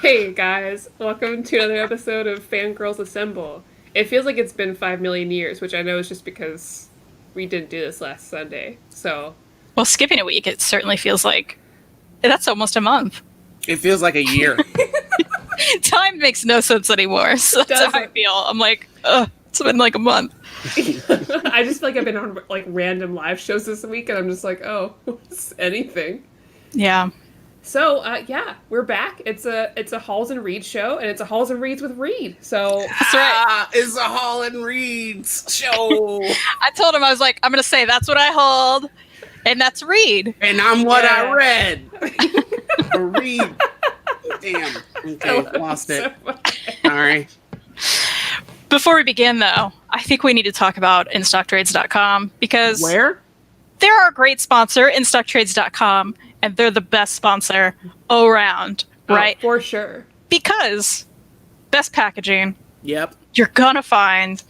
Hey guys, welcome to another episode of Fangirlz Assemble. It feels like it's been 5 million years, which I know is just because we didn't do this last Sunday. So, Well, skipping a week, it certainly feels like that's almost a month. It feels like a year. Time makes no sense anymore. So that's how I feel. I'm like, ugh, it's been like a month. I just feel like I've been on like random live shows this week, and I'm just like, oh, anything. Yeah. So, yeah, we're back. It's a Halls and Reed show, and it's a Halls and Reeds with Reed. So That's right. It's a Hall and Reed's show. I told him, I was like, I'm going to say that's what I hold, and that's Reed. And I'm what I read. Reed. Damn. Okay, lost it. Sorry. Before we begin, though, I think we need to talk about InStockTrades.com because Where? they're our great sponsor, InStockTrades.com, and they're the best sponsor all around, right? Oh, for sure. Because best packaging, Yep. you're gonna find.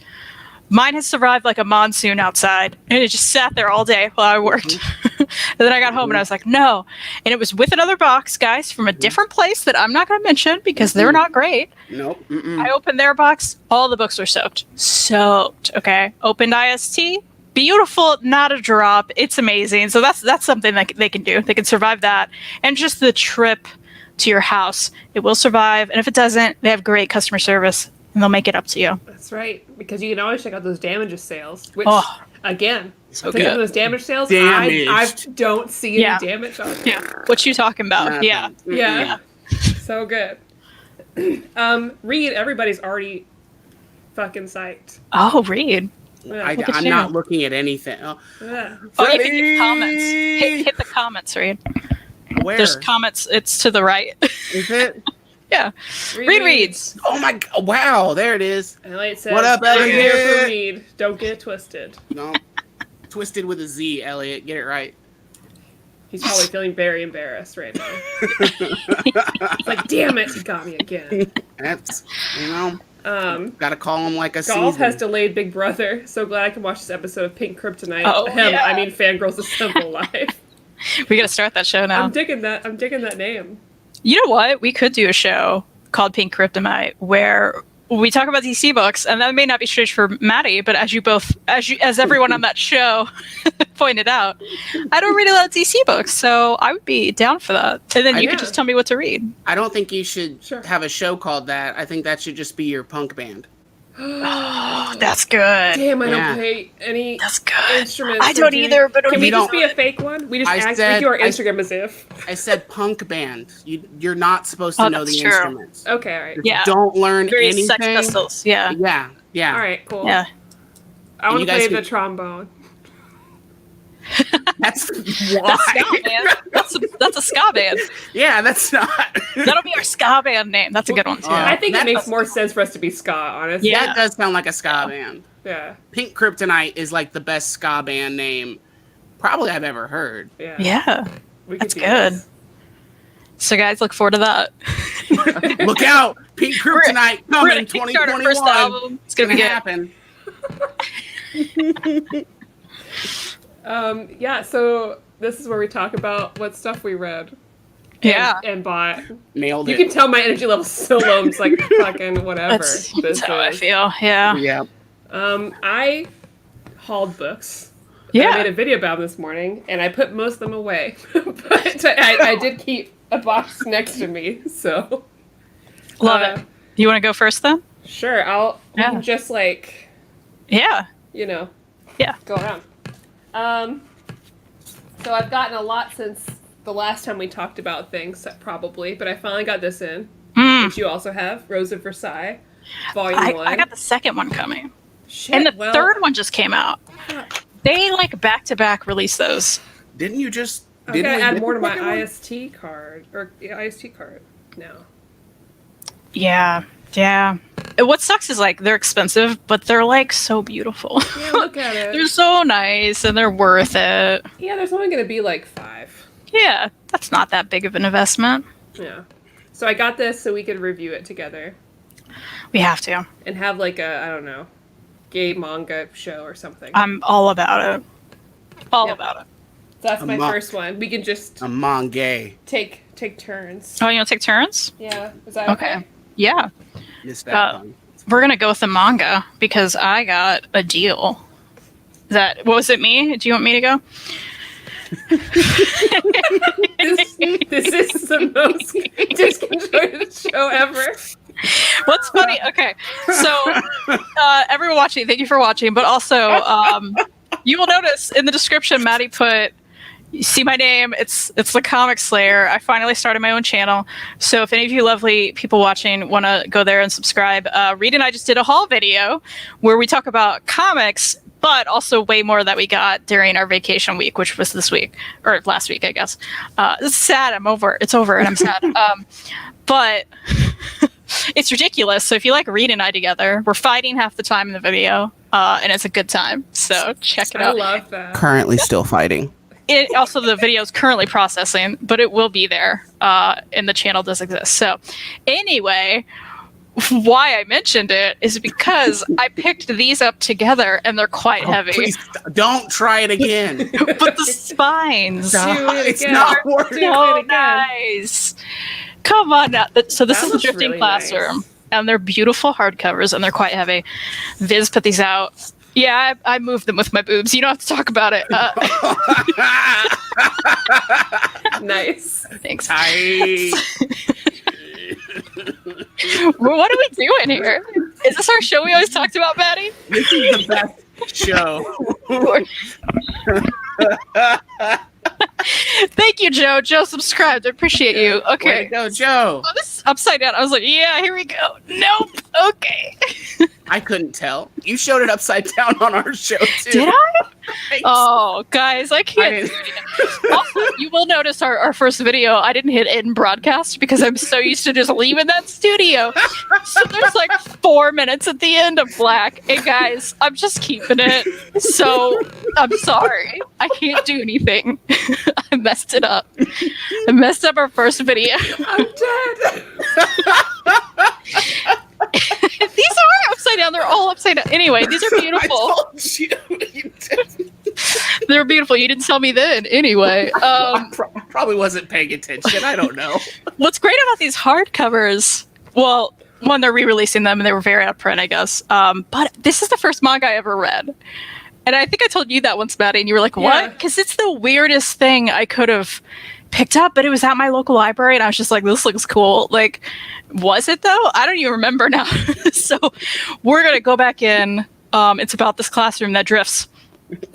Mine has survived like a monsoon outside, and it just sat there all day while I worked. And then I got home and I was like, no. And it was with another box, guys, from a different place that I'm not going to mention because they're not great. Nope. I opened their box. All the books were soaked. Soaked, okay? Opened IST. Beautiful, not a drop. It's amazing. So that's something that they can do. They can survive that. And just the trip to your house, it will survive. And if it doesn't, they have great customer service, and they'll make it up to you. That's right, because you can always check out those damages sales, which, again, so check out good. those damage sales. Damaged. I don't see any damage on it. Yeah. What you talking about? Nothing. Yeah. Yeah. So good. Reed, everybody's already fucking psyched. Oh, Reed. Yeah. I'm not looking at anything. Oh, Yeah. Oh, you can hit comments. Hit the comments, Reed. where? There's comments. It's to the right. Is it? Yeah. Reed reads. Oh my god. Wow, there it is. Elliot says, What up, "I'm Elliot?" here for Reed. Don't get it twisted." No. Twisted with a Z, Elliot. Get it right. He's probably feeling very embarrassed right now. It's like, damn it, he got me again. That's, gotta call him like a Golf season. has delayed Big Brother. So glad I can watch this episode of Pink Kryptonite. Oh, yeah. I mean, Fangirlz Assemble live. We gotta start that show now. I'm digging that name. You know what? We could do a show called Pink Kryptonite where we talk about DC books, and that may not be strange for Maddie, but as everyone on that show pointed out, I don't read a lot of DC books, so I would be down for that. And then you could just tell me what to read. I don't think you should Sure. have a show called that. I think that should just be your punk band. Oh, that's good. Damn, I Yeah. don't play any That's good. instruments. I don't either, but Can we don't- just be a fake one? We just I we said- do our I- Instagram as if. I said punk band. You're not supposed to know that's the true. instruments. Okay, all right. Yeah. Don't learn Very anything. Sex Pistols. Yeah. Yeah. All right, cool. Yeah. I want you to guys play the can- trombone. That's That's why. ska, man. That's a ska band. Yeah, that's not. That'll be our ska band name. That's a good one too. I think it that makes does- more sense for us to be ska, honestly. Yeah. That does sound like a ska band. Yeah. Pink Kryptonite is like the best ska band name probably I've ever heard. Yeah. Yeah. We could That's do good. this. So guys, look forward to that. Look out! Pink Kryptonite We're coming gonna kickstart our 2021. first album. It's gonna be good. happen. Yeah, so this is where we talk about what stuff we read. Yeah. And bought. Nailed You it. can tell my energy level's so low. I'm just like, fucking whatever. That's how I feel. Yeah. Yeah. I hauled books. Yeah. I made a video about them this morning, and I put most of them away. But I did keep a box next to me, so. Love it. You want to go first then? Sure, we can just like, Yeah. Yeah. Go around. So I've gotten a lot since the last time we talked about things, probably, but I finally got this in, which you also have, Rose of Versailles, Volume 1. I got the second one coming. Shit, And the third one just came out. They like back-to-back release those. Didn't you just? I'm didn't gonna we add get more to the my fucking one? IST card, or IST card now. Yeah. Yeah. What sucks is like they're expensive, but they're like so beautiful. Yeah, look at it. They're so nice and they're worth it. Yeah, there's only gonna be like 5. Yeah, that's not that big of an investment. Yeah. So I got this so we could review it together We have to. and have like a, I don't know, gay manga show or something. I'm all about it. All Yeah. about it. that's my first one. We can just a manga. take turns. Oh, you want to take turns? Yeah. Is that okay? Yeah. Missed that one. We're gonna go with the manga because I got a deal. What was it? Me? Do you want me to go? This is the most disconjointed show ever. What's funny? Okay, so everyone watching, thank you for watching. But also, you will notice in the description, Maddie put, "You see my name? It's the Comic Slayer." I finally started my own channel, so if any of you lovely people watching want to go there and subscribe, Reid and I just did a haul video where we talk about comics, but also way more that we got during our vacation week, which was this week or last week, I guess. It's sad. It's over, and I'm sad. But it's ridiculous. So if you like Reid and I together, we're fighting half the time in the video, and it's a good time. So check it out. I love that. Currently still fighting. Also, the video is currently processing, but it will be there, and the channel does exist. So anyway, why I mentioned it is because I picked these up together, and they're quite heavy. Please don't try it again. But the spines, It's not working. so nice. Come on now. So this is the Drifting really Classroom, nice. and they're beautiful hardcovers, and they're quite heavy. Viz put these out. Yeah, I moved them with my boobs. You don't have to talk about it. Nice. Thanks. Tight. Well, what are we doing here? Is this our show we always talked about, Maddie? This is the best show. Thank you, Joe. Joe subscribed. I appreciate you. Okay. Way to go, Joe. Oh, this is upside down. I was like, yeah, here we go. Nope. Okay. I couldn't tell. You showed it upside down on our show, too. Did I? Thanks. Oh, guys, I can't. Also, you will notice our first video, I didn't hit end broadcast because I'm so used to just leaving that studio. So there's like 4 minutes at the end of black. And guys, I'm just keeping it. So I'm sorry. I can't do anything. I messed it up. I messed up our first video. I'm dead. These are upside down. They're all upside down. Anyway, these are beautiful. I told you. You did. They're beautiful. You didn't tell me then. Anyway. I probably wasn't paying attention. I don't know. What's great about these hardcovers, well, one, they're re-releasing them and they were very out of print, I guess. But this is the first manga I ever read. And I think I told you that once, Maddie, and you were like, what? Because it's the weirdest thing I could have picked up, but it was at my local library, and I was just like, this looks cool. Like, was it, though? I don't even remember now. So we're going to go back in. It's about this classroom that drifts.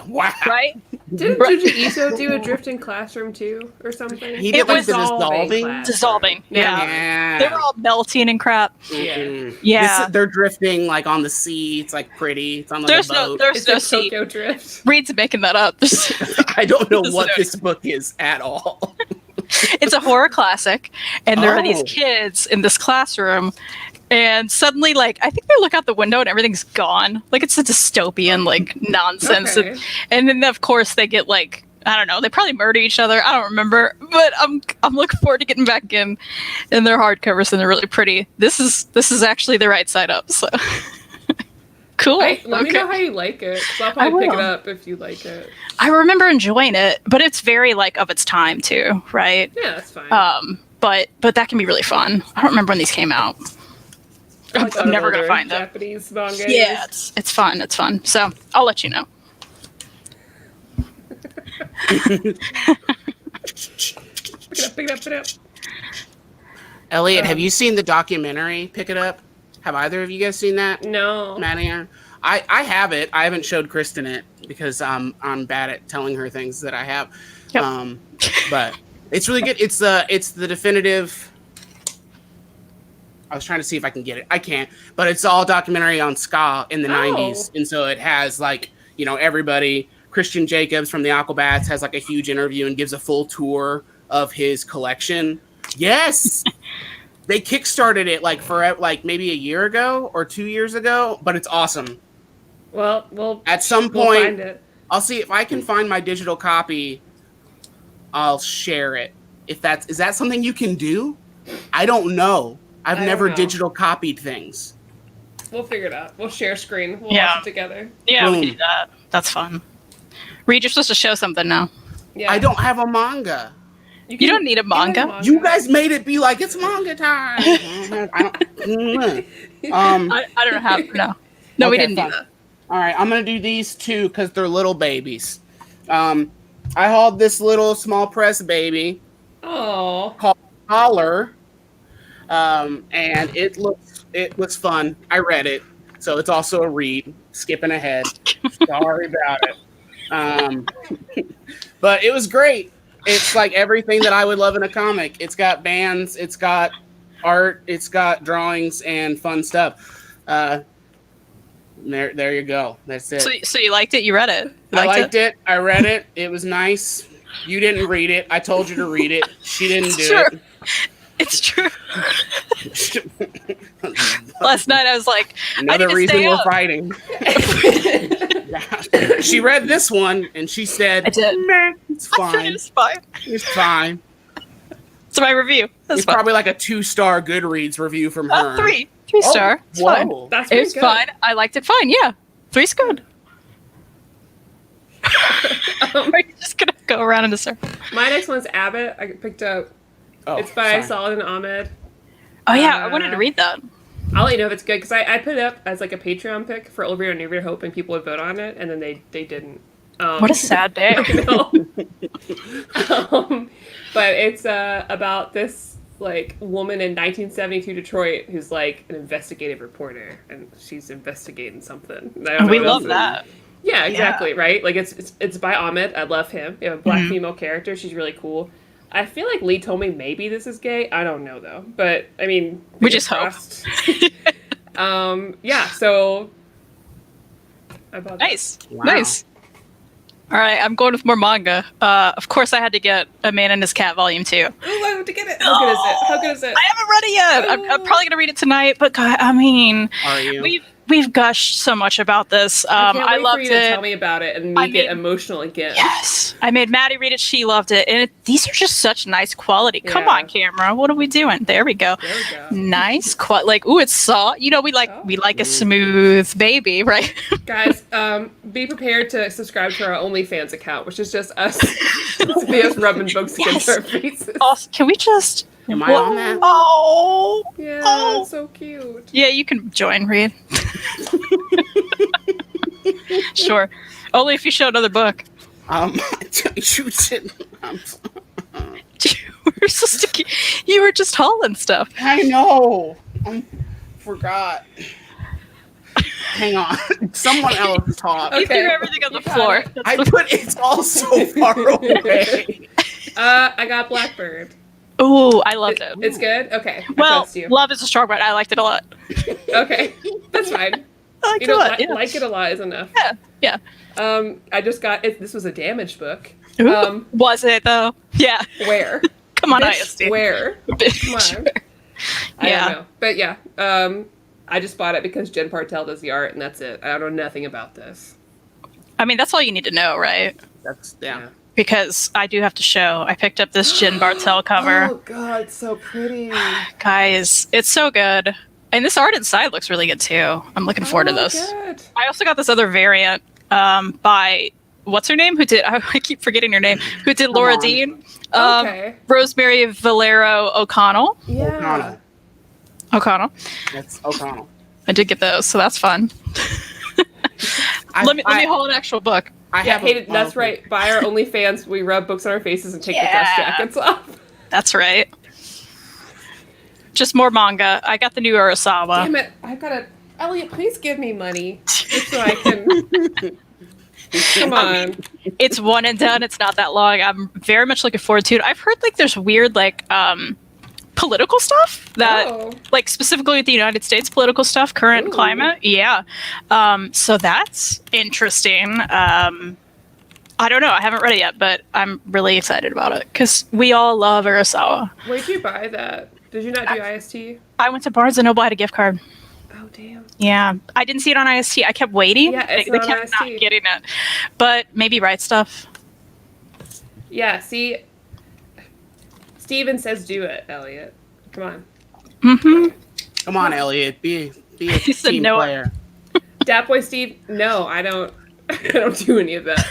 Wow. Right? Didn't Juji Ito do a drifting classroom too, or something? He did like the dissolving. dissolving. Yeah. They were all melting and crap. Mm-hmm. Yeah. They're drifting like on the sea. It's like pretty. It's on like, a boat. There's no sea. Tokyo Drift. Reid's making that up. I don't know what this book is at all. It's a horror classic, and there are these kids in this classroom, and suddenly, like, I think they look out the window and everything's gone. Like, it's a dystopian, like, nonsense. Okay. And then, of course, they get, like, I don't know, they probably murder each other. I don't remember. But I'm looking forward to getting back in their hardcovers, and they're really pretty. This is actually the right side up, so. Cool. Let me know how you like it. 'Cause I'll probably pick it up if you like it. I remember enjoying it, but it's very, like, of its time, too, right? Yeah, that's fine. But that can be really fun. I don't remember when these came out. Like I'm never gonna find them. Japanese manga. Yeah, it's fun. It's fun. So I'll let you know. Pick it up. Elliot, have you seen the documentary Pick It Up? Have either of you guys seen that? No. Maddie? I have it. I haven't showed Kristan it because I'm bad at telling her things that I have. Yep. But it's really good. It's the definitive. I was trying to see if I can get it. I can't. But it's all documentary on ska in the 90s. And so it has, like, you know, everybody. Christian Jacobs from the Aquabats has, like, a huge interview and gives a full tour of his collection. Yes! They kickstarted it, like, for, like, maybe a year ago or 2 years ago. But it's awesome. Well, at some we'll point, find it. I'll see if I can find my digital copy. I'll share it. Is that something you can do? I don't know. I've never digital copied things. We'll figure it out. We'll share screen. We'll watch it together. Yeah, Boom. we can do that. That's fun. Reid, you're supposed to show something now. Yeah. I don't have a manga. You don't need a manga. You guys made it be like it's manga time. I don't have no. We okay, didn't fine. do that. All right, I'm gonna do these two because they're little babies. I hauled this little small press baby called Collar, and it was fun. I read it, so it's also a read. Skipping ahead, sorry about it. But it was great. It's like everything that I would love in a comic. It's got bands, it's got art, it's got drawings and fun stuff. There you go. That's it. So you liked it? You read it? I liked it. I read it. It was nice. You didn't read it. I told you to read it. She didn't do it. It's true. Last night I was like, another reason we're fighting. She read this one and she said, I did. Meh, it's fine. It's fine. It's fine. It's my review. It's probably like a 2-star Goodreads review from her. 3 star. It's fine. That's it was good. fine. I liked it fine. Yeah. 3's good. We're just gonna go around in a circle. My next one's Abbott. I picked up. It's by Saladin Ahmed. Oh yeah, I wanted to read that. I'll let you know if it's good because I put it up as like a Patreon pick for Old Reader and New Reader, hoping people would vote on it, and then they didn't. What a sad day. I know. But it's about this like woman in 1972 Detroit who's like an investigative reporter, and she's investigating something. We love that. Yeah, exactly. Yeah. Right. Like it's by Ahmed. I love him. You have a black female character. She's really cool. I feel like Lee told me maybe this is gay. I don't know though. But I mean, we just hope. Yeah. So I bought nice. Wow. Nice. All right, I'm going with more manga. Of course, I had to get A Man and His Cat Volume 2. Oh, I have to get it. How good is it? How good is it? I haven't read it yet. I'm probably going to read it tonight, but God, I mean, are you? We've gushed so much about this. I loved for you to tell me about it and get emotional again. Yes, I made Maddie read it. She loved it, and these are just such nice quality. Yeah. Come on, camera. What are we doing? There we go. Nice like, ooh, it's soft. You know, we like a smooth baby, right? Guys, be prepared to subscribe to our OnlyFans account, which is just us. It's us rubbing books against our faces. Also, can we just? Am I on that? Oh, yeah, it's so cute. Yeah, you can join, Reid. Sure, only if you show another book. You didn't. You were just hauling stuff. I know. I forgot. Hang on. Someone else talk. You threw everything on the floor. It's all so far away. I got Blackbird. Oh, I loved it. It's good? Okay. Well, love is a strong word. I liked it a lot. Okay. That's fine. I liked it a lot. Like it a lot is enough. Yeah. I just got it. This was a damaged book. Was it though? Yeah. Where? Come on, ISD. Where? Come on. I don't know. But yeah. I just bought it because Jen Partel does the art, and that's it. I don't know nothing about this. I mean, that's all you need to know, right? That's yeah. Because I do have to show. I picked up this Jen Bartel cover. Oh god, it's so pretty. Guys, it's so good. And this art inside looks really good too. I'm looking forward to this. Good. I also got this other variant by what's her name? I keep forgetting her name. Who did Laura Dean? Rosemary Valero O'Connell. Yeah. O'Connell. That's O'Connell. I did get those, so that's fun. Let me hold an actual book. That's right. Buy our OnlyFans. We rub books on our faces and take the dust jackets off. That's right. Just more manga. I got the new Urasawa. Damn it! I've got to. Elliot, please give me money so I can. Come on. It's one and done. It's not that long. I'm very much looking forward to it. I've heard like there's weird like political stuff that like specifically the United States political stuff, current climate. Yeah. So that's interesting. I don't know. I haven't read it yet, but I'm really excited about it because we all love Urasawa. Where'd you buy that? Did you not do IST? I went to Barnes & Noble. I had a gift card. Oh, damn. Yeah. I didn't see it on IST. I kept waiting. Yeah, they kept not getting it. But maybe Right Stuff. Yeah, see? Steven says do it, Elliot. Come on. Mm-hmm. Come on, Elliot. Be a team player. Dat Boy Steve, no, I don't do any of that.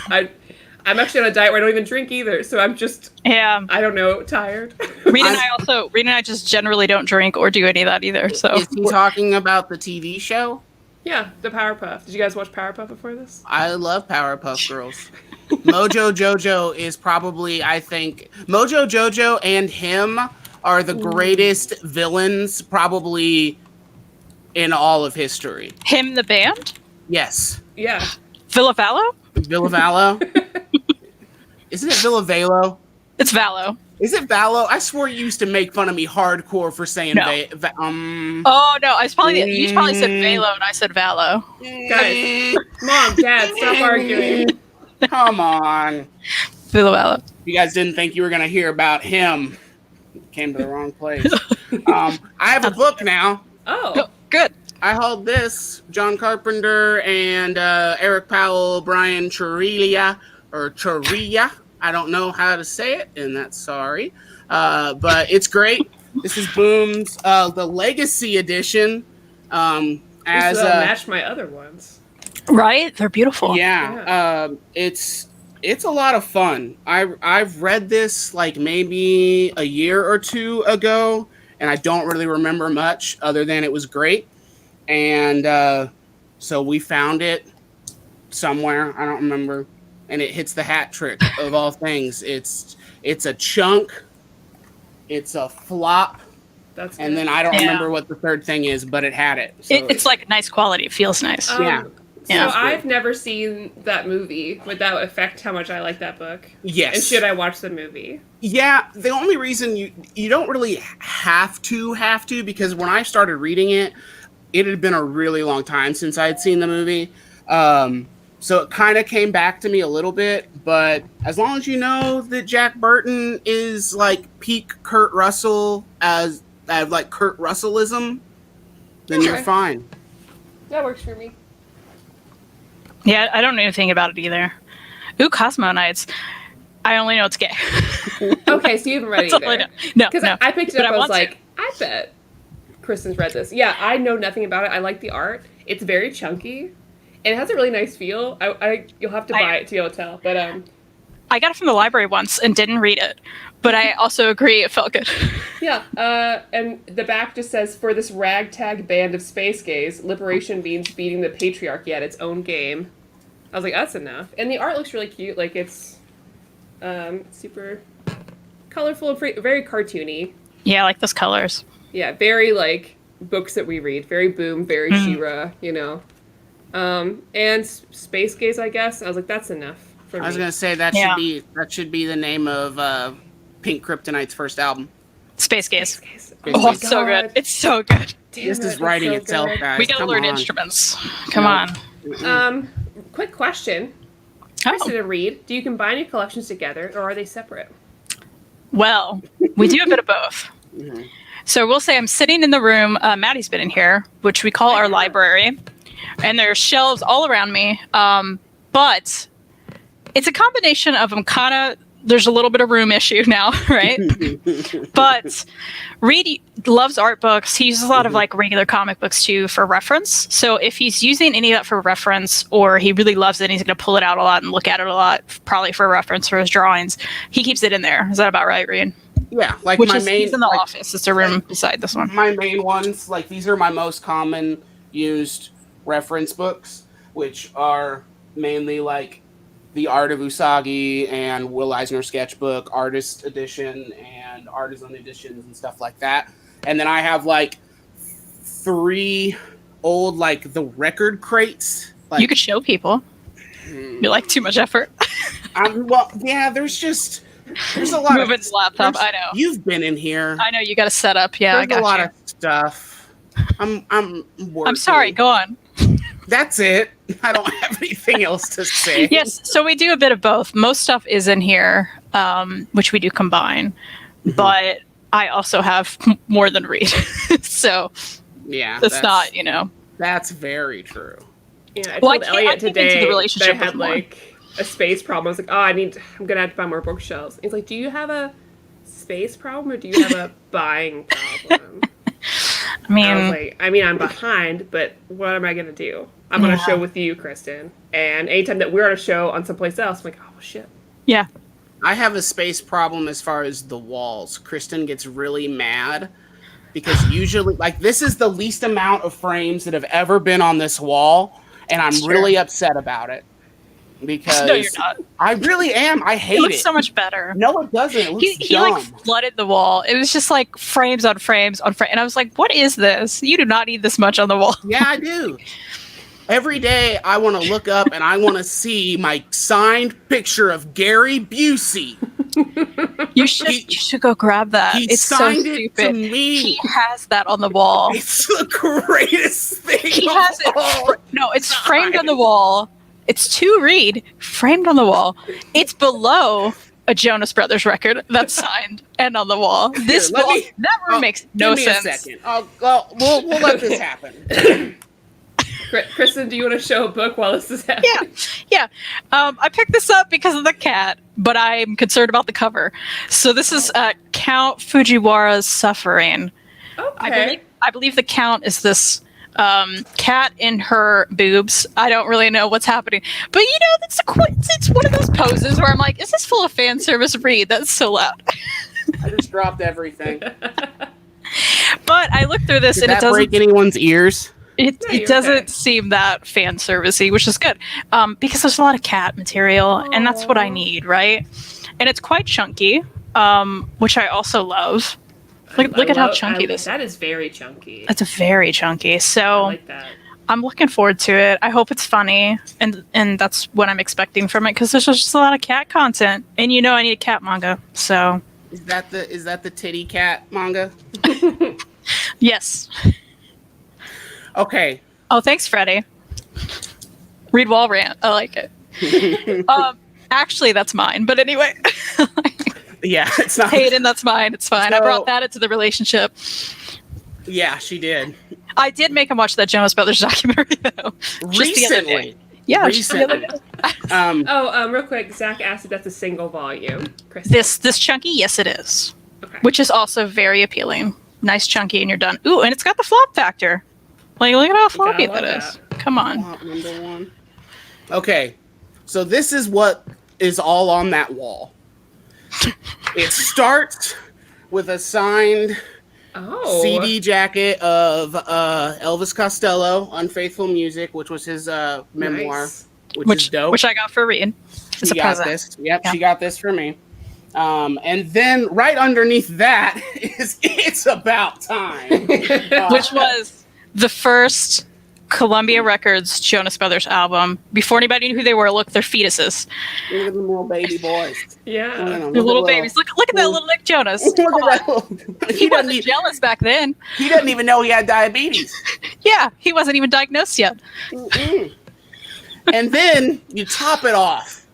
I'm actually on a diet where I don't even drink either, so I'm just I don't know, tired. Reid and I just generally don't drink or do any of that either. So is he talking about the TV show? Yeah, the Powerpuff. Did you guys watch Powerpuff before this? I love Powerpuff Girls. Mojo Jojo is probably, I think, Mojo Jojo and him are the greatest villains probably in all of history. Him, the band? Yes. Yeah. Villa Valo? Villa Valo? Isn't it Villa Valo? It's Valo. Is it Valo? I swore you used to make fun of me hardcore for saying No. Oh no, you probably said Valo and I said Valo. Guys, Mom, Dad, stop arguing. Come on. Villa Valo. You guys didn't think you were going to hear about him. Came to the wrong place. I have a book now. Oh. Good. I hold this. John Carpenter and Eric Powell, Brian Churilla, or Churilla. I don't know how to say it, and that's sorry. But it's great. This is Boom's the Legacy Edition. As match my other ones. Right? They're beautiful. Yeah. It's a lot of fun. I've read this like maybe a year or two ago, and I don't really remember much other than it was great. And so we found it somewhere. I don't remember. And it hits the hat trick of all things. It's a chunk. It's a flop. That's good. And then I don't remember what the third thing is, but it had it. So it's like nice quality. It feels nice. So I've never seen that movie. Would that affect how much I like that book? Yes. And should I watch the movie? Yeah. The only reason you don't really have to, because when I started reading it, it had been a really long time since I had seen the movie. So it kind of came back to me a little bit, but as long as you know that Jack Burton is like peak Kurt Russell as like Kurt Russellism, then you're fine. That works for me. Yeah, I don't know anything about it either. Ooh, Cosmo Knights. I only know it's gay. Okay, so you haven't read it That's all I either. know. No, because I picked it up. I was like, I bet Kristen's read this. Yeah, I know nothing about it. I like the art. It's very chunky. And it has a really nice feel. You'll have to buy it to be able to tell. But I got it from the library once and didn't read it. But I also agree it felt good. Yeah. And the back just says, for this ragtag band of space gays, liberation means beating the patriarchy at its own game. I was like, that's enough. And the art looks really cute. Like, it's super colorful and very cartoony. Yeah, I like those colors. Yeah, very, like, books that we read. Very Boom, very She-Ra, you know. And space gaze, I guess. I was like, that's enough for me. I was gonna say that should be the name of Pink Kryptonite's first album. Space Gaze. Oh, it's so good. It's so good. This is writing itself, guys. We gotta learn instruments. Come on. Quick question. Kristan and Reid, do you combine your collections together, or are they separate? Well, we do a bit of both. Mm-hmm. So we'll say I'm sitting in the room. Maddie's been in here, which we call our library. And there's shelves all around me. But it's a combination of them kind of, there's a little bit of room issue now, right? But Reid loves art books. He uses a lot of like regular comic books too for reference. So if he's using any of that for reference, or he really loves it, he's going to pull it out a lot and look at it a lot, probably for reference for his drawings. He keeps it in there. Is that about right, Reid? Yeah, like he's in the office. It's a room beside this one. My main ones, like these are my most common used reference books, which are mainly like The Art of Usagi and Will Eisner Sketchbook, Artist Edition, and Artisan Editions and stuff like that. And then I have like 3 old like the record crates. Like, you could show people. You're like too much effort. Well, yeah. There's a lot moving the laptop. I know you've been in here. I know you got to set up. Yeah, there's a lot of stuff. I'm sorry. Go on. That's it. I don't have anything else to say. Yes, so we do a bit of both. Most stuff is in here, which we do combine. Mm-hmm. But I also have more than Reid. So yeah, that's not, That's very true. Yeah, I told Elliot today that I had like a space problem. I was like, I'm gonna have to buy more bookshelves. He's like, do you have a space problem or do you have a buying problem? I was like, I'm behind, but what am I gonna do? I'm on a show with you, Kristan, and anytime that we're on a show on someplace else, I'm like, oh shit. Yeah. I have a space problem as far as the walls. Kristan gets really mad because usually, like, this is the least amount of frames that have ever been on this wall, and I'm really upset about it because No, you're not. I really am. I hate It looks it. so much better. No, it doesn't. It looks He dumb. like flooded the wall. It was just like frames on frames on frames, and I was like, "What is this? You do not need this much on the wall." Yeah, I do. Every day I want to look up and I want to see my signed picture of Gary Busey. You should go grab that. It's signed so it stupid. to me. He has that on the wall. It's the greatest thing. He has it. No, it's framed on the wall. It's to Reid, framed on the wall. It's below a Jonas Brothers record that's signed and on the wall. This wall, that room makes no sense. Give me a second. We'll let this happen. Kristan, do you want to show a book while this is happening? Yeah. I picked this up because of the cat, but I'm concerned about the cover. So this is Count Fujiwara's Suffering. Okay. I believe the Count is this cat in her boobs. I don't really know what's happening, but it's one of those poses where I'm like, is this full of fan service? Reid, that's so loud. I just dropped everything. But I looked through this Did and that it doesn't break anyone's ears? It doesn't seem that fan servicey, which is good, because there's a lot of cat material, and that's what I need, right? And it's quite chunky, which I also love. Look at how chunky this is. That is very chunky. It's very chunky. So I like that. I'm looking forward to it. I hope it's funny, and that's what I'm expecting from it, because there's just a lot of cat content, and I need a cat manga. So is that the titty cat manga? Yes. Okay. Oh, thanks, Freddie. Reid Wall rant. I like it. Actually, that's mine. But anyway. Yeah, it's not. Hayden, that's mine. It's fine. I brought that into the relationship. Yeah, she did. I did make him watch that Jonas Brothers documentary, though. Recently. Yeah, recently. Real quick, Zach asked if that's a single volume. Kristan. This chunky? Yes, it is. Okay. Which is also very appealing. Nice chunky, and you're done. Ooh, and it's got the flop factor. Like, look at how floppy that is. Come on. Number one. Okay, so this is what is all on that wall. It starts with a signed CD jacket of Elvis Costello, Unfaithful Music, which was his memoir, which is dope. Which I got for Reid. She got this. Yep, she got this for me. And then right underneath that is It's About Time. Which was the first Columbia Records Jonas Brothers album. Before anybody knew who they were, look, they're fetuses. Look at them little baby boys. Yeah. They're little babies. Look at that little Nick Jonas. He wasn't jealous back then. He doesn't even know he had diabetes. Yeah, he wasn't even diagnosed yet. Mm-mm. And then you top it off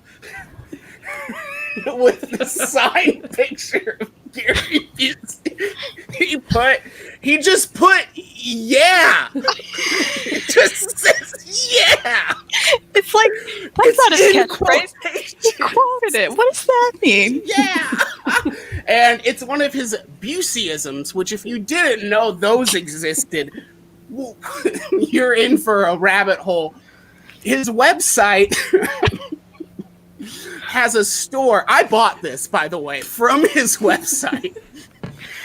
with the signed picture of Gary Busey. He just put yeah. It just says yeah. It's like that's not his catchphrase. He quoted it. What does that mean? Yeah. And it's one of his Buseyisms, which if you didn't know those existed, you're in for a rabbit hole. His website has a store. I bought this, by the way, from his website.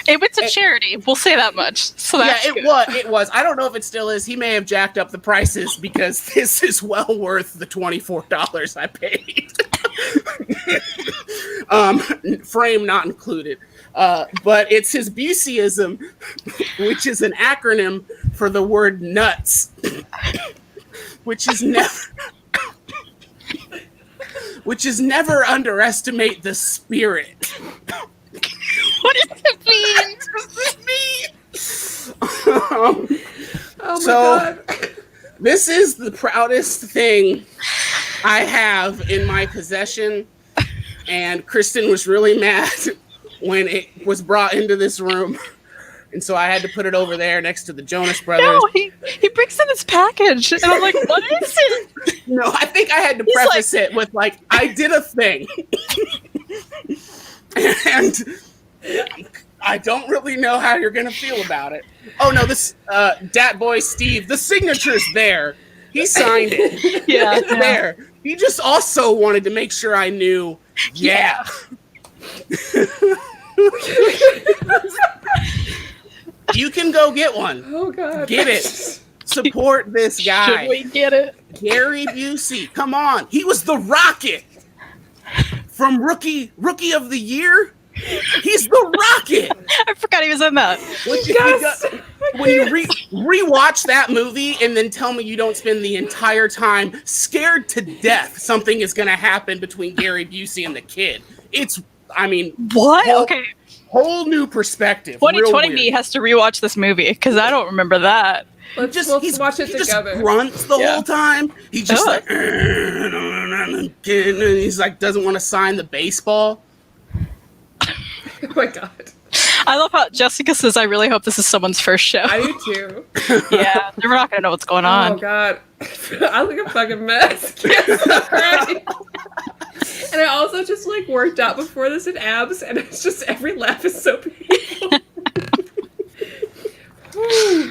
It went to charity. We'll say that much. So that's it was. I don't know if it still is. He may have jacked up the prices because this is well worth the $24 I paid. Frame not included. But it's his Buseyism, which is an acronym for the word nuts, which is never underestimate the spirit. What does it mean? Oh my God. This is the proudest thing I have in my possession, and Kristan was really mad when it was brought into this room, and so I had to put it over there next to the Jonas Brothers. No, he brings in this package, and I'm like, what is it? No, I think I had to preface it with I did a thing, and I don't really know how you're gonna feel about it. Oh no, this Dat Boy Steve, the signature's there. He signed it. Yeah, It's there. He just also wanted to make sure I knew. Yeah. You can go get one. Oh God. Get it. Support this guy. Should we get it? Gary Busey. Come on. He was the Rocket from Rookie of the Year. He's the Rocket. I forgot he was in that. When you rewatch that movie and then tell me you don't spend the entire time scared to death something is going to happen between Gary Busey and the kid. What? Okay. Whole new perspective. 2020 me has to rewatch this movie because I don't remember that. Let's watch it together. Just grunts the whole time. He's just like, and he's like, doesn't want to sign the baseball. Oh my God. I love how Jessica says, I really hope this is someone's first show. I do too. Yeah, we're not going to know what's going on. Oh God. I look a fucking mess. Right? And I also just like worked out before this in abs, and it's just every laugh is so painful.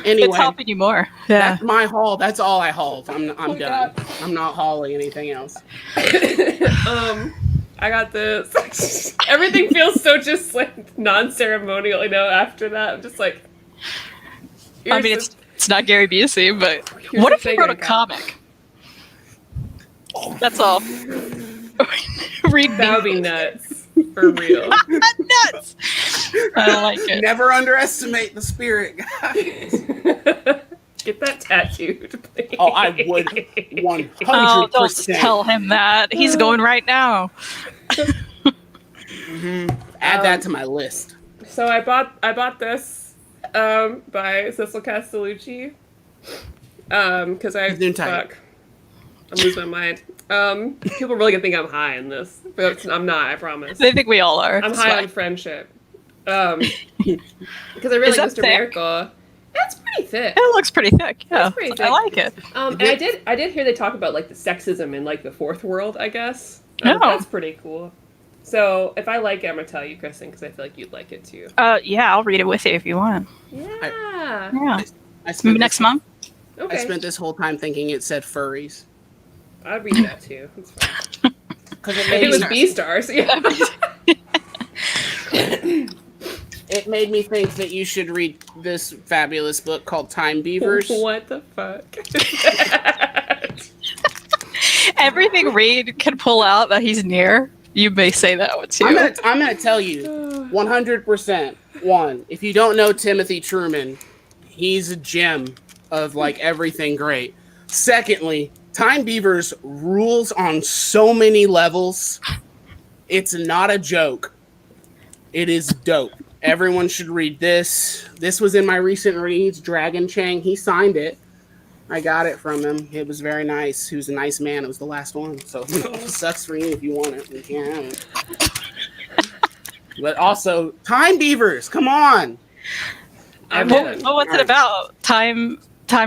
Anyway, it's helping you more. Yeah. That's my haul. That's all I hauled. I'm done. God. I'm not hauling anything else. I got this. Everything feels so just like non-ceremonial, after that. I'm just like... I mean, it's not Gary Busey, but what if he wrote a comic? That's all. Read that would be nuts. For real. Nuts! I like it. Never underestimate the spirit, guys. Get that tattooed, please. Oh, I would 100%. Oh, don't tell him that. He's going right now. Add that to my list. So I bought this by Cecil Castellucci because I'm losing my mind. People really gonna think I'm high in this, but I'm not. I promise. They think we all are. I'm high on friendship. Because I really like Mr. Thick? Miracle. That's pretty thick. It looks pretty thick. Yeah, pretty thick. I like it. And I did hear they talk about like the sexism in like the fourth world. I guess. Oh. That's pretty cool. So if I like it, I'm gonna tell you, Kristan, because I feel like you'd like it too. Yeah, I'll read it with you if you want. Yeah. Yeah. Maybe next month. Okay. I spent this whole time thinking it said furries. I'd read that too. It's fine. Because If it was B-stars, yeah. It made me think that you should read this fabulous book called Time Beavers. What the fuck? Everything Reid can pull out that he's near, you may say that one too. I'm gonna tell you 100%. One, if you don't know Timothy Truman, he's a gem of like everything great. Secondly, Time Beavers rules on so many levels. It's not a joke. It is dope. Everyone should read this. This was in my recent reads. Dragon Chang, he signed it. I got it from him. It was very nice. He was a nice man. It was the last one. So it sucks for you if you want it. You can't have it. But also, Time Beavers, come on. What's it about? Time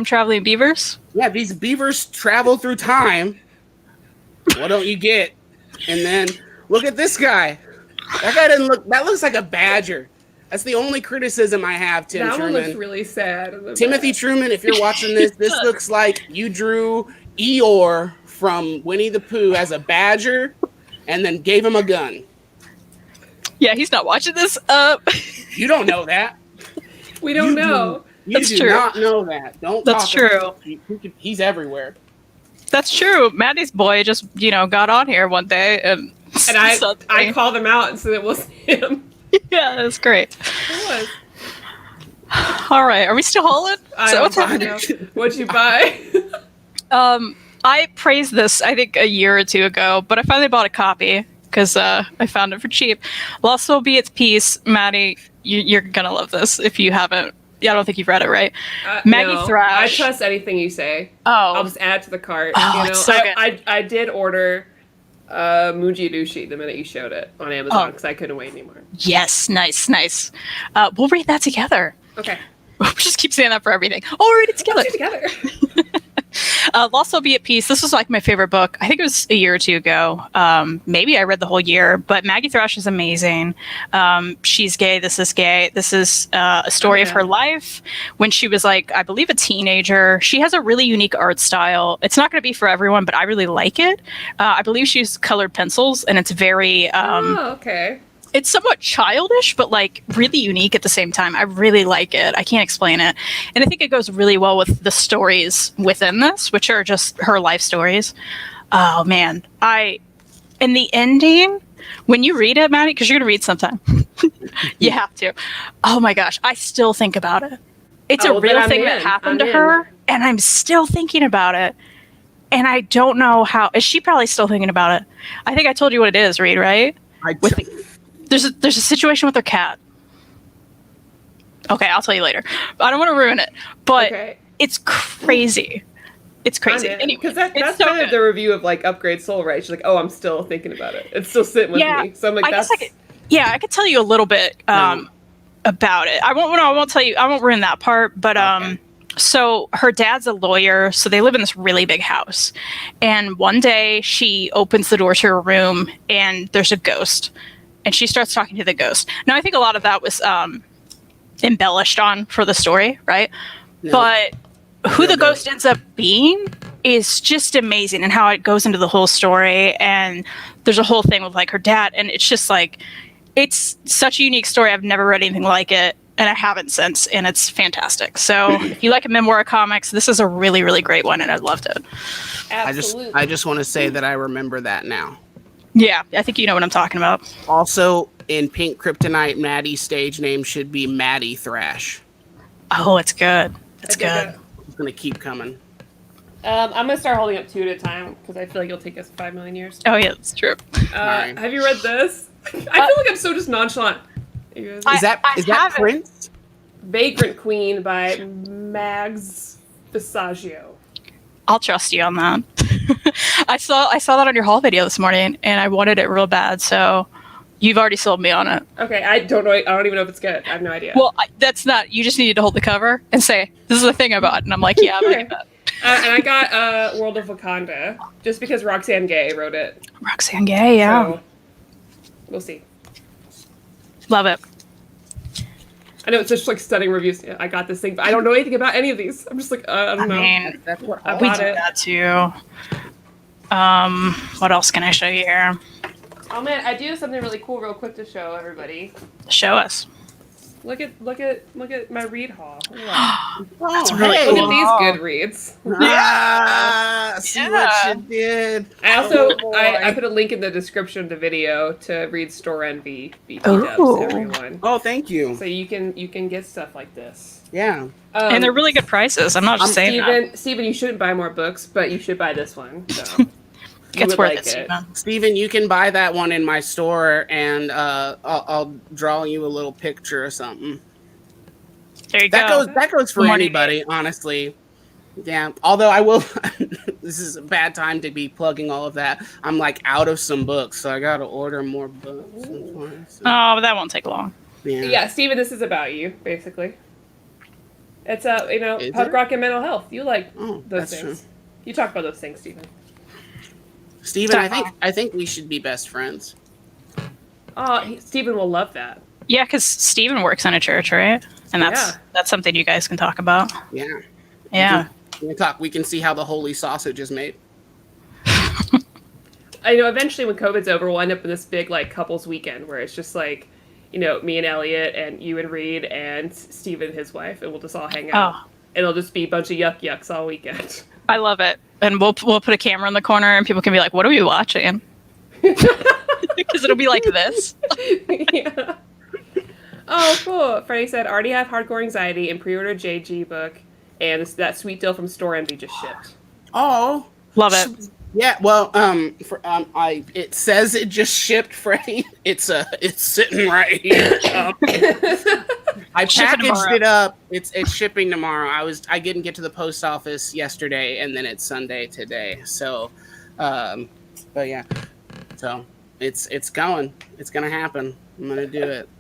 traveling beavers? Yeah, these beavers travel through time. What don't you get? And then look at this guy. That guy doesn't look. That looks like a badger. That's the only criticism I have, Tim Truman. That one looks really sad. Timothy Truman, if you're watching this, this looks like you drew Eeyore from Winnie the Pooh as a badger and then gave him a gun. Yeah, he's not watching this. You don't know that. We don't know. You That's do true. not know that. Don't That's talk true. about him. He's everywhere. That's true. Maddie's boy just, got on here one day and I called him out and said it was him. Yeah, that's great. It was. All right, are we still hauling? What'd you buy? I praised this, I think, a year or two ago, but I finally bought a copy because I found it for cheap. Lost Will Be Its Peace. Maddie, you're gonna love this if you haven't. Yeah, I don't think you've read it, right? Maggie no. Thrash. I trust anything you say. Oh. I'll just add to the cart. Oh, it's so good. I did order Muji Dushi the minute you showed it on Amazon because I couldn't wait anymore. Yes, nice. We'll read that together. Okay. We'll just keep saying that for everything. Oh, we'll read it together. Let's do it together. Lost Will Be at Peace. This was like my favorite book. I think it was a year or two ago. Maybe I read the whole year, but Maggie Thrash is amazing. She's gay. This is gay. This is a story of her life when she was like, I believe, a teenager. She has a really unique art style. It's not going to be for everyone, but I really like it. I believe she uses colored pencils, and it's very... okay. It's somewhat childish, but like really unique at the same time. I really like it. I can't explain it. And I think it goes really well with the stories within this, which are just her life stories. Oh man. In the ending, when you read it, Maddie, because you're going to read sometime, you have to. Oh my gosh. I still think about it. It's a real thing that happened to her, and I'm still thinking about it. And I don't know how. Is she probably still thinking about it? I think I told you what it is, Reid, right? There's a situation with her cat. Okay, I'll tell you later. I don't want to ruin it, but it's crazy. It's crazy. Anyway, because that's so kind of the review of like Upgrade Soul, right? She's like, "Oh, I'm still thinking about it. It's still sitting with me." So I'm like, I could tell you a little bit about it. I won't tell you. I won't ruin that part. But so her dad's a lawyer, so they live in this really big house. And one day she opens the door to her room, and there's a ghost. And she starts talking to the ghost. Now, I think a lot of that was embellished on for the story, right? No. But who the ghost ends up being is just amazing, and how it goes into the whole story. And there's a whole thing with like her dad, and it's just like, it's such a unique story. I've never read anything like it, and I haven't since, and it's fantastic. So if you like a memoir comics, this is a really, really great one, and I loved it. Absolutely. I just want to say that I remember that now. Yeah, I think you know what I'm talking about. Also, in Pink Kryptonite, Maddie's stage name should be Maddie Thrash. Oh, it's good. It's good. It's going to keep coming. I'm going to start holding up 2 at a time, because I feel like it'll take us 5 million years. Oh, yeah, that's true. Have you read this? I feel like I'm so just nonchalant. Is that Prince? Vagrant Queen by Mags Visaggio. I'll trust you on that. I saw that on your haul video this morning, and I wanted it real bad. So you've already sold me on it. Okay, I don't know. I don't even know if it's good. I have no idea. Well, that's not. You just needed to hold the cover and say, "This is the thing I bought," and I'm like, "Yeah, I'm reading that." And I got World of Wakanda just because Roxane Gay wrote it. Roxane Gay, yeah. So we'll see. Love it. I know it's just like stunning reviews. I got this thing, but I don't know anything about any of these. I'm just like, I don't know. Mean, we did that too. What else can I show you here? Oh man, I do have something really cool, real quick to show everybody. Show us. Look at my read haul. That's really cool. Look at these good reads. See what you did. I also I put a link in the description of the video to read Store Envy BP dubs, everyone. Oh, thank you. So you can get stuff like this. Yeah. And they're really good prices. I'm not just saying that. Steven, you shouldn't buy more books, but you should buy this one. So. It's worth it, Steven, you can buy that one in my store, and I'll draw you a little picture or something. There you go. That goes for anybody, honestly. Yeah. Although I will, this is a bad time to be plugging all of that. I'm like out of some books, so I got to order more books. Oh, but that won't take long. Yeah, Steven, this is about you, basically. It's punk rock and mental health. You like those things. True. You talk about those things, Steven. Steven, I think we should be best friends. Oh, Steven will love that. Yeah, because Steven works in a church, right? And that's something you guys can talk about. Yeah. Yeah. We can see how the holy sausage is made. I know eventually when COVID's over, we'll end up in this big like couples weekend where it's just like, me and Elliot and you and Reid and Steven and his wife, and we'll just all hang out. Oh. And it'll just be a bunch of yucks all weekend. I love it. And we'll put a camera in the corner, and people can be like, "What are we watching?" Because it'll be like this. Yeah. Oh, cool. Freddie said, already have hardcore anxiety and pre-ordered JG book, and that sweet deal from Store Envy just shipped. Oh, love it. Yeah, well, it says it just shipped, Freddie. It's sitting right here. I packaged it up. It's shipping tomorrow. I didn't get to the post office yesterday, and then it's Sunday today. So, but yeah, so it's going. It's gonna happen. I'm gonna do it.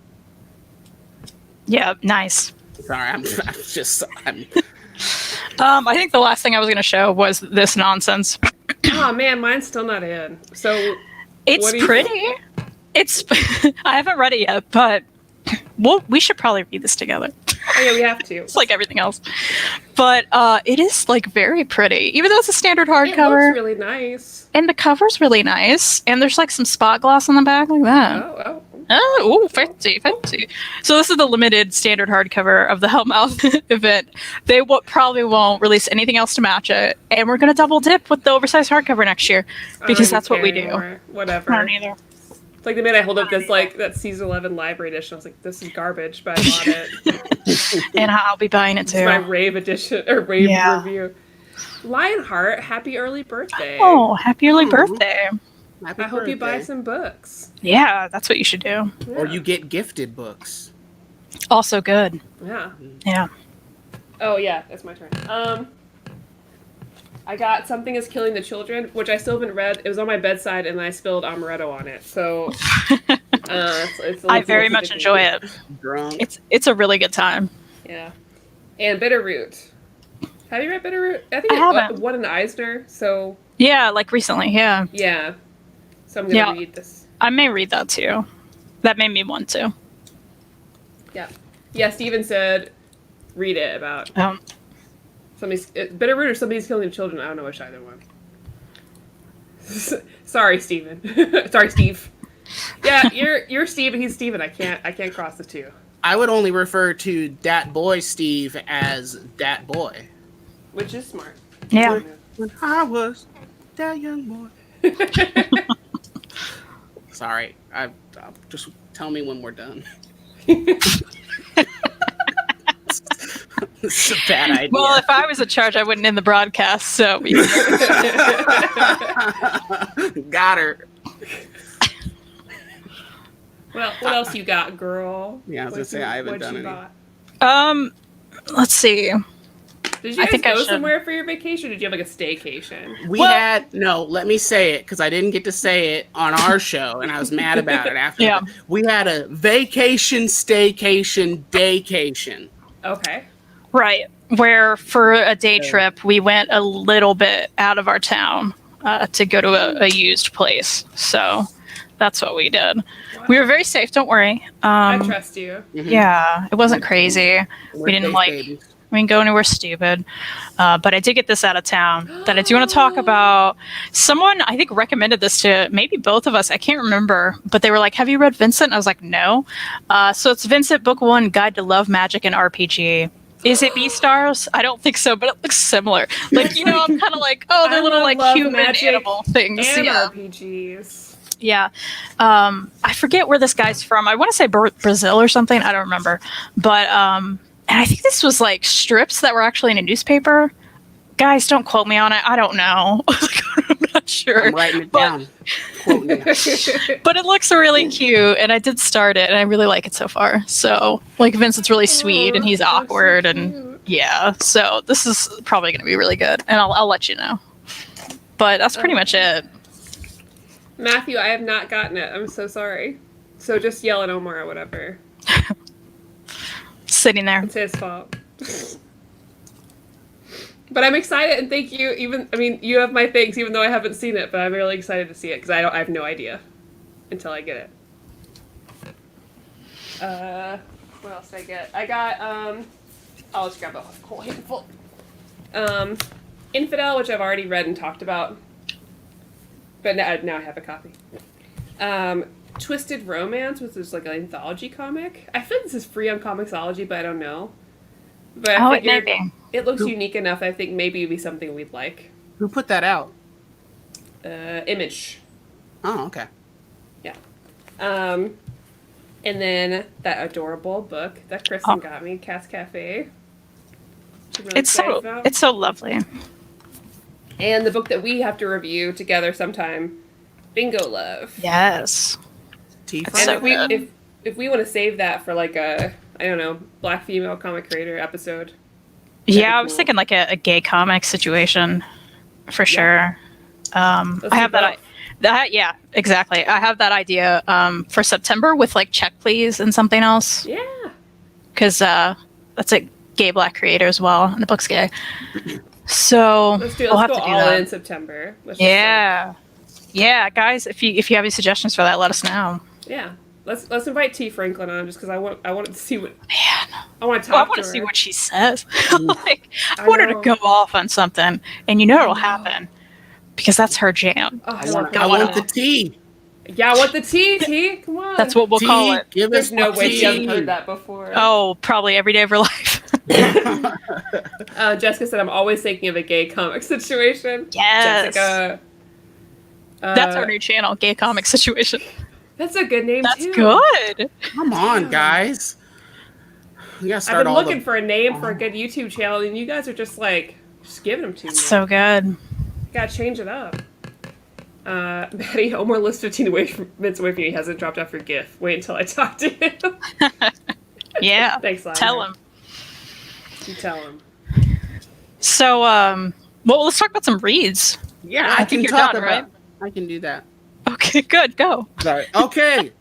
Yeah, nice. Sorry, I'm I think the last thing I was going to show was this nonsense. Oh man, mine's still not in. So It's what do you- pretty. It's. I haven't read it yet, but we should probably read this together. Oh yeah, we have to. It's like everything else, but it is like very pretty, even though it's a standard It hardcover. looks really nice. And the cover's really nice, and there's like some spot gloss on the back, like that. Oh. Oh, fancy, fancy. So this is the limited standard hardcover of the Hellmouth event. They probably won't release anything else to match it, and we're gonna double dip with the oversized hardcover next year because that's what we do. Anymore. Whatever. I don't either. It's like the minute I hold up this like that season 11 library edition, I was like, "This is garbage," but I bought it. And I'll be buying it It's too. my rave edition or rave Yeah. review. Lionheart, happy early birthday! Oh, happy early birthday! Happy I hope you buy birthday. some books. Yeah, that's what you should do. Or Yeah. you get gifted books. Also good. Yeah. Yeah. Oh yeah, it's my turn. I got Something Is Killing the Children, which I still haven't read. It was on my bedside, and I spilled amaretto on it. So it's I very much enjoy it. Drunk. It's a really good time. Yeah, and Bitterroot. Have you read Bitterroot? I think I haven't. won an Eisner. So Yeah, like recently. Yeah, yeah, so I'm gonna Yeah. read this. I may read that too. That made me want to. Yeah, Steven said, read it about Bitterroot or Somebody's Killing the Children. I don't know which either one. Sorry, Steven. Sorry, Steve. Yeah, you're Steve and he's Steven. I can't cross the two. I would only refer to Dat Boy Steve as Dat Boy. Which is smart. Yeah. When I was that young boy. Sorry, I just tell me when we're done. This is a bad idea. Well, if I was in charge, I wouldn't end the broadcast. So Got her. Well, what else you got, girl? Yeah, I was gonna say, I haven't done any. let's see. Did you I guys think I go should. somewhere for your vacation? Or did you have like a staycation? Let me say it because I didn't get to say it on our show and I was mad about it after. Yeah. We had a vacation, staycation, daycation. Okay. Right. Where for a day trip, we went a little bit out of our town to go to a used place. So that's what we did. We were very safe. Don't worry. I trust you. Yeah, it wasn't crazy. We didn't we didn't go anywhere stupid. But I did get this out of town that I do want to talk about. Someone, I think, recommended this to maybe both of us. I can't remember. But they were like, have you read Vincent? I was like, no. So it's Vincent, Book 1, Guide to Love, Magic, and RPG. Is it Beastars? I don't think so, but it looks similar. Like, I'm kind of like, oh, they're little like love human magic animal things. And Yeah. RPGs. Yeah. I forget where this guy's from. I want to say Brazil or something. I don't remember. But and I think this was like strips that were actually in a newspaper. Guys, don't quote me on it. I don't know. I'm not sure. I'm writing it down. Quoting it. But it looks really cute, and I did start it, and I really like it so far. So, like, Vincent's really sweet, and he's that's so awkward, and cute. yeah. So this is probably going to be really good, and I'll let you know. But that's pretty much it. Matthew, I have not gotten it. I'm so sorry. So just yell at Omar or whatever. Sitting there. It's his fault. But I'm excited and thank you. You have my thanks even though I haven't seen it, but I'm really excited to see it because I have no idea until I get it. What else did I get? I got I'll just grab a whole handful. Infidel, which I've already read and talked about, but now I have a copy. Twisted Romance, which is like an anthology comic. I feel like this is free on Comixology, but I don't know. But I It may figured be. it looks unique enough. I think maybe it'd be something we'd like. Who put that out? Image. Oh, okay. Yeah. And then that adorable book that Kristan got me, Cat's Cafe. I'm really excited about. It's so lovely. And the book that we have to review together sometime, Bingo Love. Yes. Tea And So if we want to save that for like a, I don't know, Black female comic creator episode. Yeah, I was cool. thinking like a gay comic situation for sure. I have that. Yeah, exactly. I have that idea for September with like Check Please and something else Yeah. because that's gay black creator as well, and the book's gay. So Let's we'll have go to do all that. in September. Yeah, guys, if you have any suggestions for that, let us know. Yeah, let's invite T Franklin on just because I want to see what. Man, I want to talk. I want to to her. see what she says. Like, I I want her to know. go off on something, and it'll happen because that's her jam. Oh, I want the tea. Yeah, I want the tea. T, come on. That's what we'll call it. Give There's us no the way she tea. hasn't heard that before. Oh, probably every day of her life. Jessica said, "I'm always thinking of a gay comic situation." Yes. Jessica. That's our new channel, Gay Comic Situation. That's a good name That's too. good. Come on, guys. We gotta I've start been all looking for a name for a good YouTube channel, and you guys are just giving them to me. That's so good. Gotta change it up. Maddie, Omar lives 15 minutes away from you. He hasn't dropped off your GIF. Wait until I talk to him. Yeah. Thanks, Lionel. Tell him. You tell him. So, well, let's talk about some reads. Yeah, I think you're done, right? I can do that. Okay, good. Go. Sorry. Okay.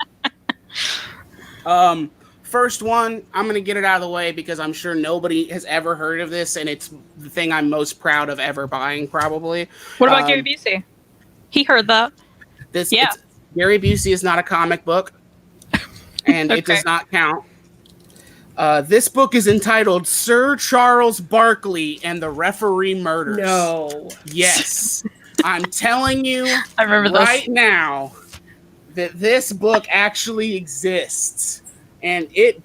First one, I'm gonna get it out of the way because I'm sure nobody has ever heard of this, and it's the thing I'm most proud of ever buying, probably. What about Gary Busey? He heard that. Gary Busey is not a comic book, and it does not count. This book is entitled Sir Charles Barkley and the Referee Murders. No. Yes. I'm telling you I remember right now that this book actually exists. And it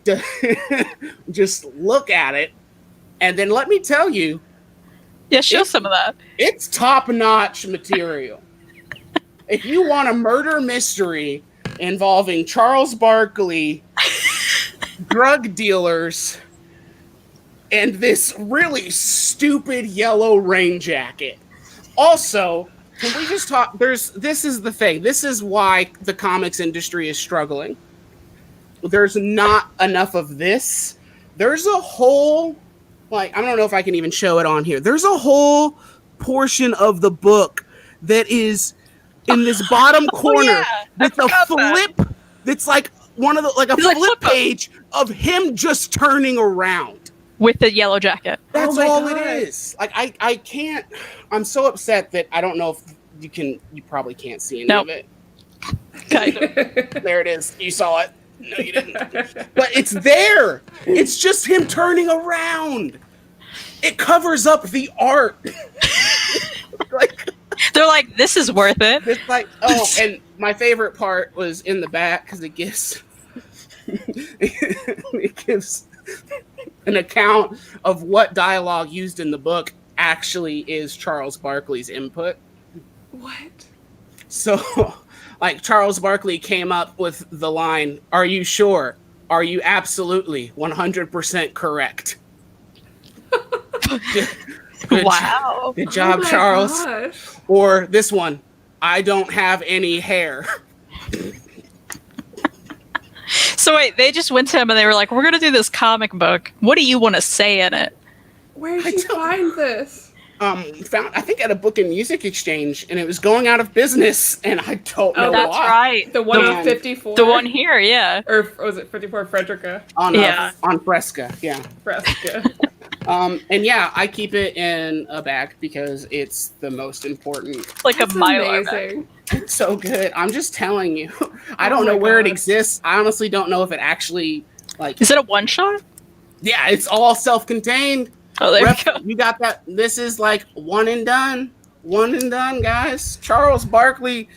just look at it. And then let me tell you. Yeah, show some of that. It's top-notch material. If you want a murder mystery involving Charles Barkley, drug dealers, and this really stupid yellow rain jacket. Also, can we just talk? This is the thing. This is why the comics industry is struggling. There's not enough of this. There's a whole, I don't know if I can even show it on here. There's a whole portion of the book that is in this bottom corner with a flip that's like one of the a flip page of him just turning around with the yellow jacket. That's all it is. I can't. I'm so upset that I don't know if you can. You probably can't see any of it. Kind of. There it is. You saw it. No, you didn't. But it's there. It's just him turning around. It covers up the art. They're like, this is worth it. It's and my favorite part was in the back because it gives an account of what dialogue used in the book actually is Charles Barkley's input. What? So, Charles Barkley came up with the line, "Are you sure? Are you absolutely 100% correct?" Wow. Good job, Charles. Gosh. Or this one, "I don't have any hair." So wait, they just went to him and they were like, we're going to do this comic book. What do you want to say in it? Where did you find this? Found, I think, at a book and music exchange, and it was going out of business, and I don't know that's why. Right. The one on 54? The one here, yeah. Or was it 54 Frederica? On Fresca, yeah. Fresca. And yeah, I keep it in a bag because it's the most important. Like That's a mile amazing. It's so good. I'm just telling you. I don't know where it exists. I honestly don't know if it actually Is it a one shot? Yeah, it's all self-contained. Oh, there we go. You got that. This is one and done. One and done, guys. Charles Barkley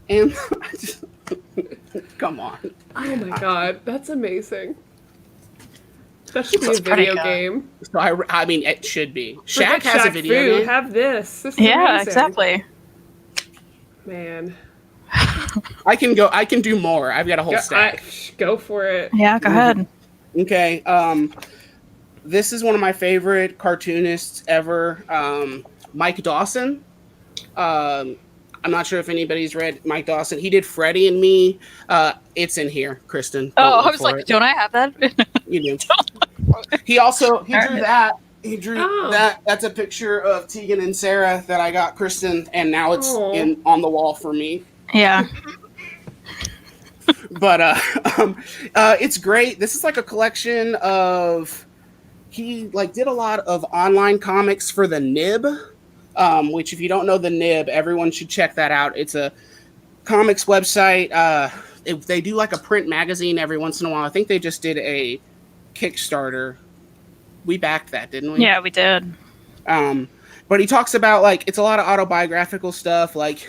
and come on. Oh my god, that's amazing. That should be a video game. So I mean, it should be. Shaq has a video game. Have this. This is Yeah, amazing. Exactly. Man. I can do more. I've got a whole stack. Go for it. Yeah, go ahead. Okay. This is one of my favorite cartoonists ever, Mike Dawson. I'm not sure if anybody's read Mike Dawson. He did Freddie and Me. It's in here, Kristen. I was like, don't I have that? You do. He drew that. He drew that. That's a picture of Tegan and Sarah that I got Kristen, and now it's on the wall for me. Yeah. But it's great. This is like a collection of he like did a lot of online comics for the Nib, which if you don't know the Nib, everyone should check that out. It's a comics website. They do like a print magazine every once in a while. I think they just did a Kickstarter. We backed that, didn't we? Yeah, we did. But he talks about like it's a lot of autobiographical stuff. Like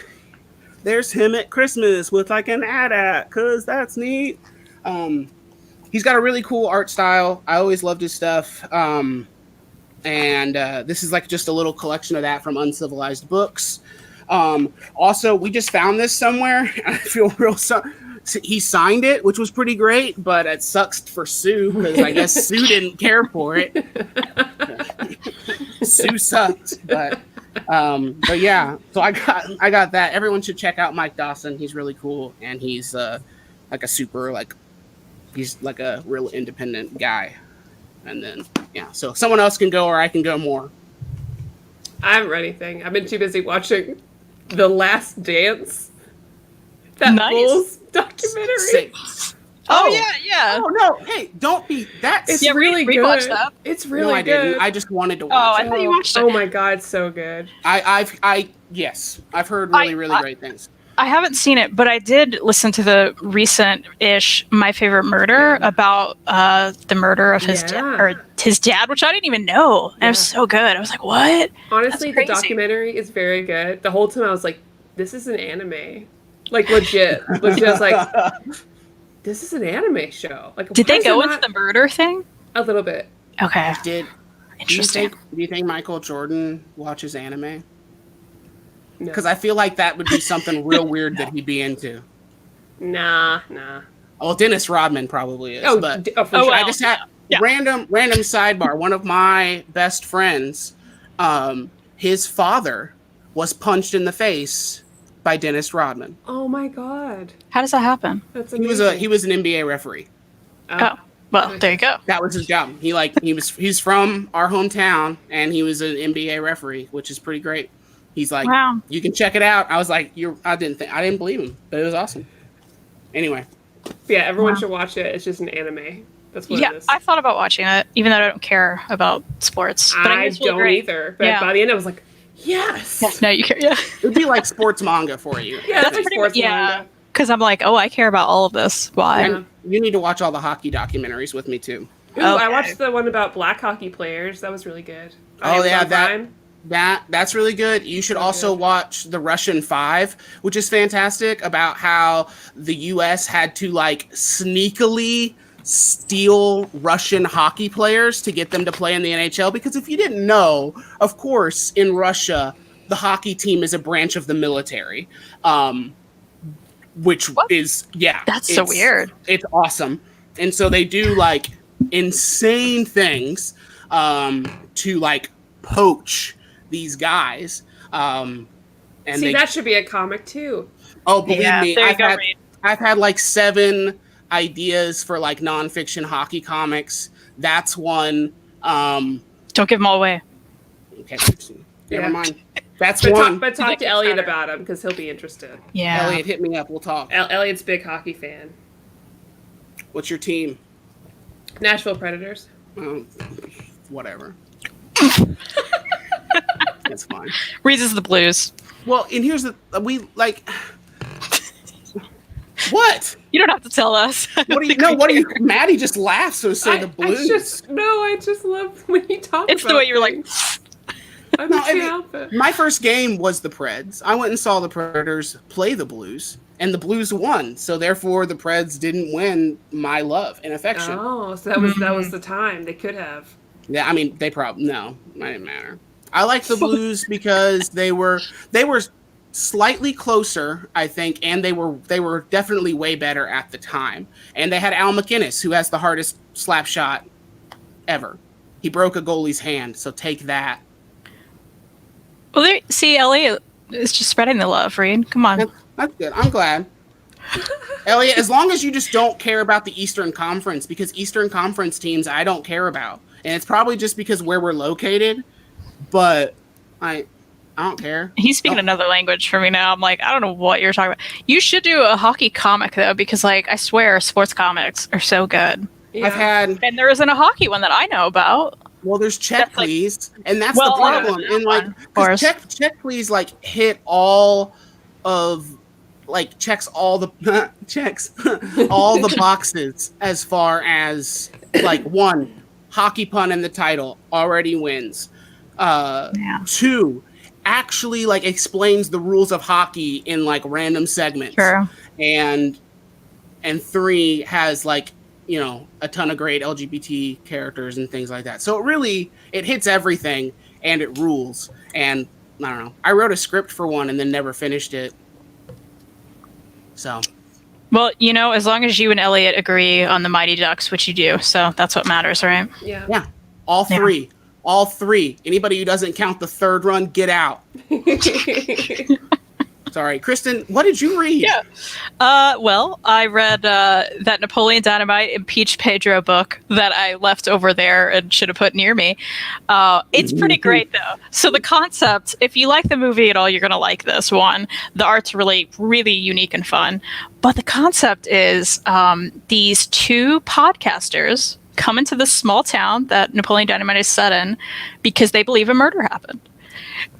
there's him at Christmas with like an AT-AT, cause that's neat. He's got a really cool art style. I always loved his stuff. And this is like just a little collection of that from Uncivilized Books. Also, we just found this somewhere. I feel real he signed it, which was pretty great, but it sucks for Sue because I guess Sue didn't care for it. Sue sucked, but yeah. So I got that. Everyone should check out Mike Dawson. He's really cool, and he's like a super he's like a real independent guy. And then yeah, so someone else can go or I can go more. I haven't read anything. I've been too busy watching The Last Dance. That Bulls documentary. Oh yeah. Oh no! Hey, don't be. It's really good. Watched that. It's really no, I good. didn't. I just wanted to watch. Oh, I thought you watched it. Oh my god, so good. Yes, I've heard really great things. I haven't seen it, but I did listen to the recent-ish My Favorite Murder about the murder of his dad, which I didn't even know. And it was so good. I was like, what? Honestly, the documentary is very good. The whole time I was like, this is an anime. Like, legit. I was like, this is an anime show. Like, did they go into the murder thing? A little bit. Okay. Interesting. Do you think Michael Jordan watches anime? No. Because I feel like that would be something real weird that he'd be into. Nah. Well, Dennis Rodman probably is. I just had random sidebar. One of my best friends, his father was punched in the face by Dennis Rodman. Oh my god! How does that happen? That's amazing. He was an NBA referee. Oh. Well, there you go. That was his job. He's from our hometown, and he was an NBA referee, which is pretty great. He's like, wow. You can check it out. I was like, I didn't believe him, but it was awesome. Anyway, yeah, everyone should watch it. It's just an anime. That's what it is. I thought about watching it, even though I don't care about sports. But I don't either. But by the end, I was like, yes. No, you care. Yeah, it'd be like sports manga for you. Yeah, that's like sports manga. Because I'm like, I care about all of this. Why? And you need to watch all the hockey documentaries with me too. Ooh, I watched the one about black hockey players. That was really good. That's really good. You should also watch The Russian Five, which is fantastic, about how the U.S. had to sneakily steal Russian hockey players to get them to play in the NHL. Because if you didn't know, of course, in Russia, the hockey team is a branch of the military, which is that's so weird. It's awesome, and so they do insane things to poach these guys, and that should be a comic too. Oh, believe me, I've had 7 ideas for nonfiction hockey comics. That's one. Don't give them all away. Okay, never mind. That's one. But talk to Elliot about him because he'll be interested. Yeah, Elliot, hit me up. We'll talk. Elliot's a big hockey fan. What's your team? Nashville Predators. Whatever. That's fine. Reed's is the Blues. Well, and here's what? You don't have to tell us. Maddie just laughs, so say the Blues. I just love when you talk it's the way you're like... My first game was the Preds. I went and saw the Predators play the Blues, and the Blues won. So therefore, the Preds didn't win my love and affection. Oh, so that was the time they could have. Yeah, I mean, they probably no, it didn't matter. I like the Blues because they were slightly closer, I think, and they were definitely way better at the time. And they had Al McInnes, who has the hardest slap shot ever. He broke a goalie's hand, so take that. Well, Elliot is just spreading the love, Reid. Come on. That's good. I'm glad. Elliot, as long as you just don't care about the Eastern Conference, because Eastern Conference teams I don't care about. And it's probably just because where we're located, but I don't care. He's speaking another language for me now. I'm like, I don't know what you're talking about. You should do a hockey comic, though, because, I swear sports comics are so good. Yeah. And there isn't a hockey one that I know about. Well, there's Check That's like- Please, and that's Well, the problem. yeah, And like, of course. Check Please like hit all of like checks all the checks all the boxes as far as like one, hockey pun in the title already wins. Two, actually like explains the rules of hockey in like random segments. Sure. And three has like, you know, a ton of great LGBT characters and things like that. So it hits everything and it rules. And I don't know. I wrote a script for one and then never finished it. So. Well, you know, as long as you and Elliot agree on the Mighty Ducks, which you do, so that's what matters, right? Yeah. Yeah. All three. All three. Anybody who doesn't count the third run, get out. Sorry. Kristan, what did you read? Yeah. Well, I read that Napoleon Dynamite impeached Pedro book that I left over there and should have put near me. It's pretty great, though. So the concept, if you like the movie at all, you're going to like this one. The art's really, really unique and fun. But the concept is these two podcasters come into this small town that Napoleon Dynamite is set in because they believe a murder happened.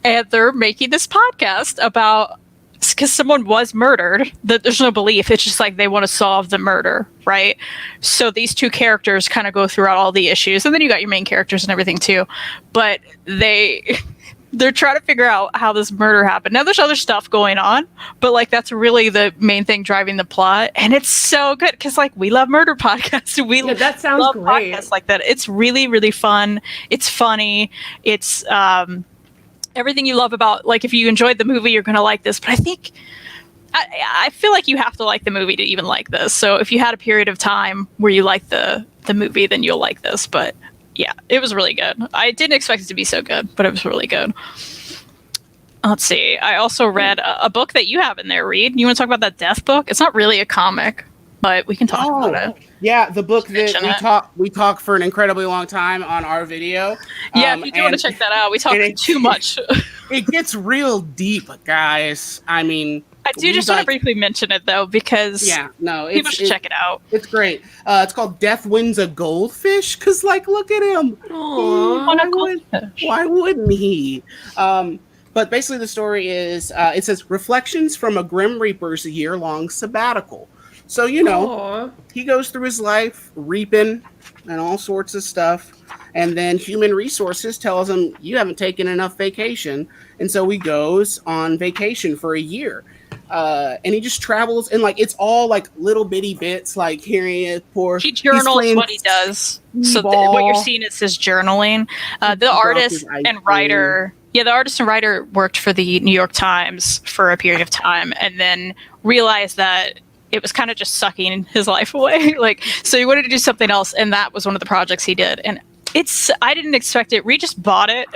And they're making this podcast about... because someone was murdered, that there's no belief. It's just like they want to solve the murder, right? So these two characters kind of go throughout all the issues, and then you got your main characters and everything too. But they're trying to figure out how this murder happened. Now there's other stuff going on, but like that's really the main thing driving the plot, and it's so good because like we love murder podcasts. That sounds love great. podcasts like that. It's really, really fun. It's funny. It's everything you love about, like, if you enjoyed the movie, you're going to like this. But I think, I feel like you have to like the movie to even like this. So if you had a period of time where you liked the movie, then you'll like this. But yeah, it was really good. I didn't expect it to be so good, but it was really good. Let's see. I also read a book that you have in there, Reid. You want to talk about that Death book? It's not really a comic, but we can talk about it. Yeah, the book that we talked for an incredibly long time on our video. Yeah, if you do want to check that out, we talked too much. It gets real deep, guys. I mean, I do just want to briefly mention it though, because people should check it out. It's great. It's called Death Wins a Goldfish, because like, look at him. Why wouldn't he? But basically the story is, it says, reflections from a Grim Reaper's year-long sabbatical. So, you know, he goes through his life reaping and all sorts of stuff. And then Human Resources tells him, you haven't taken enough vacation. And so he goes on vacation for a year. And he just travels, and like it's all like little bitty bits, like hearing it pour. He journals what he does. So what you're seeing is his journaling. The artist and writer worked for the New York Times for a period of time, and then realized that it was kind of just sucking his life away. Like, so he wanted to do something else, and that was one of the projects he did. And I didn't expect it. We just bought it